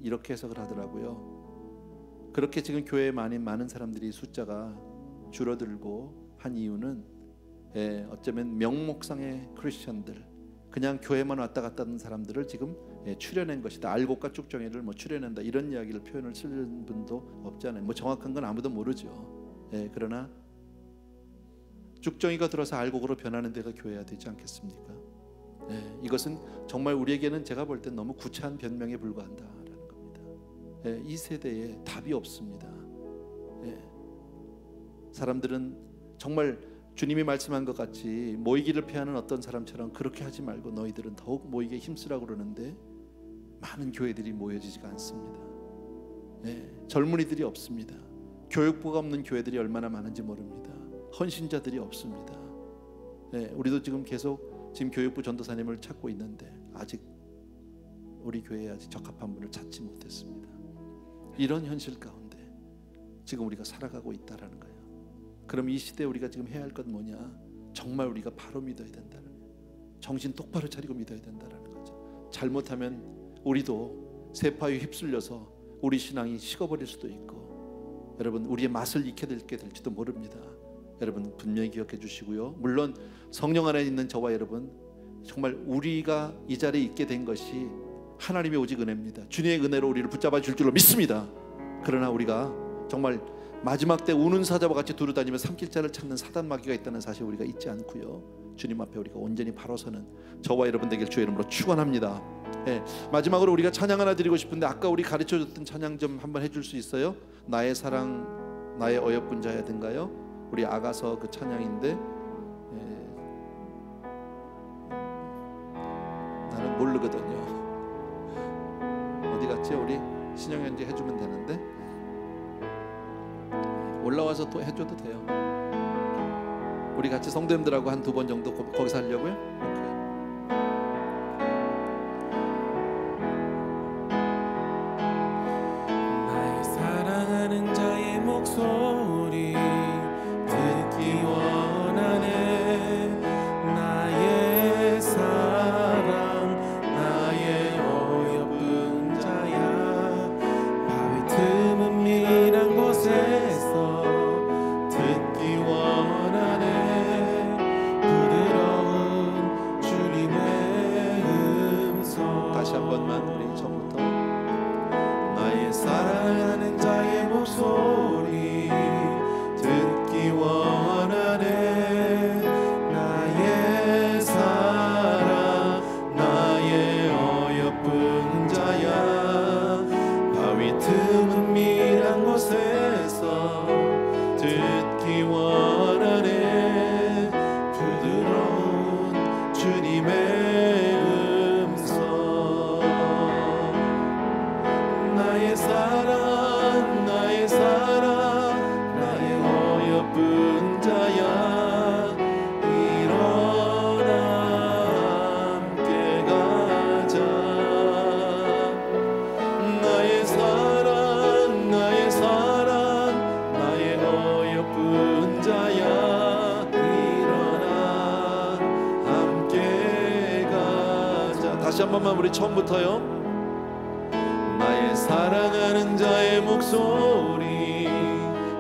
이렇게 해석을 하더라고요. 그렇게 지금 교회에 많은 사람들이 숫자가 줄어들고 한 이유는 어쩌면 명목상의 크리스천들, 그냥 교회만 왔다 갔다 하는 사람들을 지금 추려낸 것이다. 알곡과 쭉정이를 추려낸다, 이런 이야기를 표현을 쓰는 분도 없지 않아요. 정확한 건 아무도 모르죠. 그러나 쭉정이가 들어서 알곡으로 변하는 데가 교회야 되지 않겠습니까? 이것은 정말 우리에게는 제가 볼 땐 너무 구차한 변명에 불과한다라는 겁니다. 이 세대에 답이 없습니다. 사람들은 정말 주님이 말씀한 것 같이 모이기를 피하는 어떤 사람처럼 그렇게 하지 말고 너희들은 더욱 모이게 힘쓰라고 그러는데 많은 교회들이 모여지지가 않습니다. 젊은이들이 없습니다. 교육부가 없는 교회들이 얼마나 많은지 모릅니다. 헌신자들이 없습니다. 우리도 지금 계속 교육부 전도사님을 찾고 있는데 아직 우리 교회에 아직 적합한 분을 찾지 못했습니다. 이런 현실 가운데 지금 우리가 살아가고 있다라는 거예요. 그럼 이 시대에 우리가 지금 해야 할 건 뭐냐? 정말 우리가 바로 믿어야 된다는 거예요. 정신 똑바로 차리고 믿어야 된다는 거죠. 잘못하면 우리도 세파에 휩쓸려서 우리 신앙이 식어버릴 수도 있고, 여러분 우리의 맛을 잃게 될지도 모릅니다. 여러분 분명히 기억해 주시고요. 물론 성령 안에 있는 저와 여러분, 정말 우리가 이 자리에 있게 된 것이 하나님의 오직 은혜입니다. 주님의 은혜로 우리를 붙잡아 줄 줄로 믿습니다. 그러나 우리가 정말 마지막 때 우는 사자와 같이 두루다니며 삼킬 자를 찾는 사단 마귀가 있다는 사실 우리가 잊지 않고요. 주님 앞에 우리가 온전히 바로 서는 저와 여러분 되길 주의 이름으로 축원합니다. 마지막으로 우리가 찬양 하나 드리고 싶은데, 아까 우리 가르쳐줬던 찬양 좀 한번 해줄 수 있어요? 나의 사랑 나의 어여쁜 자야 된가요? 우리 아가서 그 찬양인데 나는 모르거든요. 어디 갔지? 우리 신영현지 해주면 되는데 올라와서 또 해줘도 돼요. 우리 같이 성도님들하고 한 2번 정도 거기서 하려고요? 나의 사랑하는 자의 목소리 듣기 원하네. 나의 사랑 나의 어여쁜 자야. 바위 틈은 미란 곳에서 듣기 원하네. 부드러운 주님의 음성. 다시 한 번만 우리 처음부터. 나의 사랑하는 자의 목소리 듣기 원하네. 나의 사랑 나의 어여쁜 자야. 바위 틈은 미란 곳에서 듣기 원하네. 부드러운 주님의 음성. 나의 사랑 나의 사랑 나의 어여쁜 자야. 일어나 함께 가자. 나의 사랑 나의 사랑 나의 어여쁜 자야. 일어나 함께 가자. 다시 한 번만 우리 처음부터요. 나의 사랑하는 자의 목소리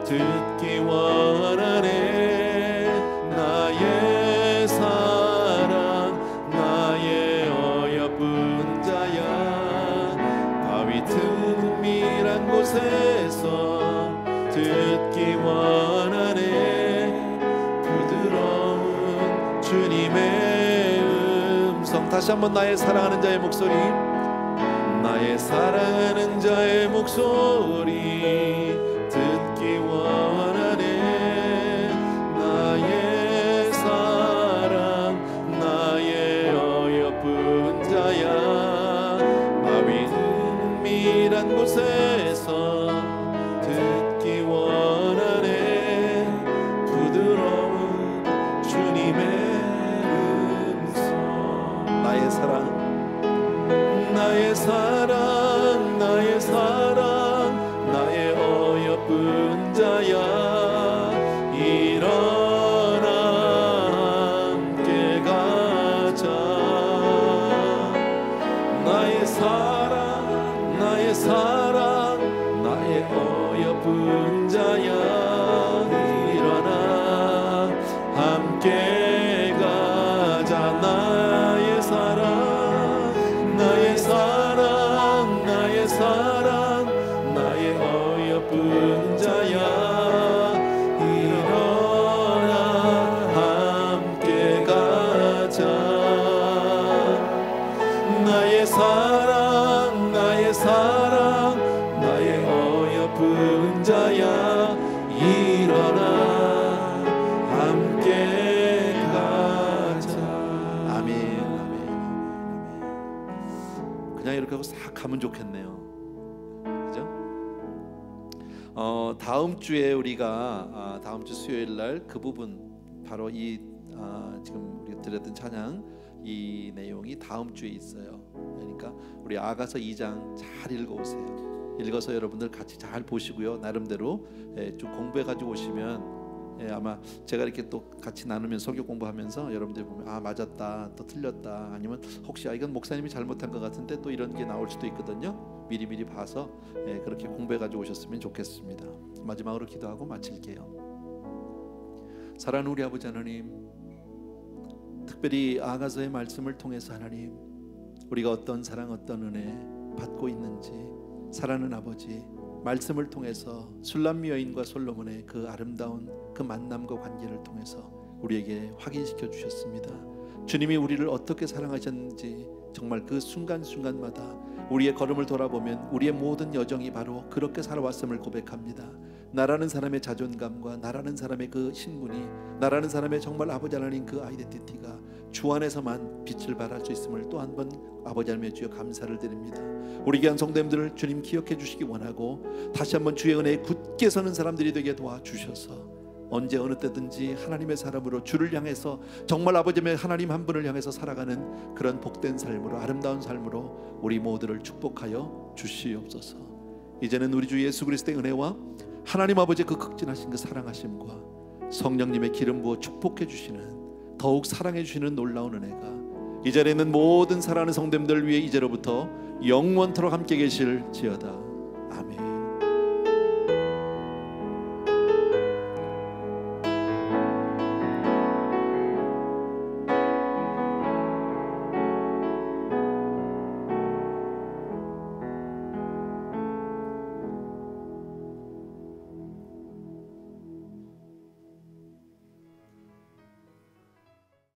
듣기 원하네. 나의 사랑 나의 어여쁜 자야. 바위 틈은 미란 다시 한번 나의 사랑하는 자의 목소리, 나의 사랑하는 자의 목소리 듣기 원하네. 나의 사랑 나의 어여쁜 자야. 바위 은밀한 곳에서 듣기 원하네. 부드러운 주님의 음성. 나의 사랑, 나의 사랑 나의 사랑 나의 어여쁜 자야. 일어나 함께 가자. 나의 사랑 나의 사랑 나의 어여쁜 자야. 일어나 함께 가자. 나의 사랑 나의 사랑 나의 사랑 나의 어여쁜 자야. 일어나 함께 가자. 나의 사랑 나의 사랑 나의 어여쁜 자야. 일어나 함께 가자. 아멘, 아멘, 아멘. 그냥 이렇게 하고 싹 가면 좋겠네요. 그죠? 다음 주에 우리가 다음 주 수요일 날 그 부분, 바로 이 지금 우리가 드렸던 찬양 이 내용이 다음 주에 있어요. 그러니까 우리 아가서 2장 잘 읽어오세요. 읽어서 여러분들 같이 잘 보시고요. 나름대로 좀 공부해 가지고 오시면 아마 제가 이렇게 또 같이 나누면 설교 공부하면서 여러분들이 보면 아 맞았다, 또 틀렸다, 아니면 혹시 이건 목사님이 잘못한 것 같은데 또 이런 게 나올 수도 있거든요. 미리미리 봐서 그렇게 공부해 가지고 오셨으면 좋겠습니다. 마지막으로 기도하고 마칠게요. 사랑하는 우리 아버지 하나님, 특별히 아가서의 말씀을 통해서 하나님, 우리가 어떤 사랑 어떤 은혜 받고 있는지 사랑하는 아버지 말씀을 통해서 술람미 여인과 솔로몬의 그 아름다운 그 만남과 관계를 통해서 우리에게 확인시켜 주셨습니다. 주님이 우리를 어떻게 사랑하셨는지 정말 그 순간순간마다 우리의 걸음을 돌아보면 우리의 모든 여정이 바로 그렇게 살아왔음을 고백합니다. 나라는 사람의 자존감과 나라는 사람의 그 신분이, 나라는 사람의 정말 아버지 하나님 그 아이덴티티가 주 안에서만 빛을 발할 수 있음을 또 한 번 아버지 하나님의 주여 감사를 드립니다. 우리 귀한 성도님들을 주님 기억해 주시기 원하고 다시 한번 주의 은혜에 굳게 서는 사람들이 되게 도와주셔서 언제 어느 때든지 하나님의 사람으로 주를 향해서 정말 아버지의 하나님 한 분을 향해서 살아가는 그런 복된 삶으로, 아름다운 삶으로 우리 모두를 축복하여 주시옵소서. 이제는 우리 주 예수 그리스도의 은혜와 하나님 아버지의 그 극진하신 그 사랑하심과 성령님의 기름 부어 축복해 주시는, 더욱 사랑해 주시는 놀라운 은혜가 이 자리에 있는 모든 사랑하는 성도님들 위해 이제로부터 영원토록 함께 계실지어다.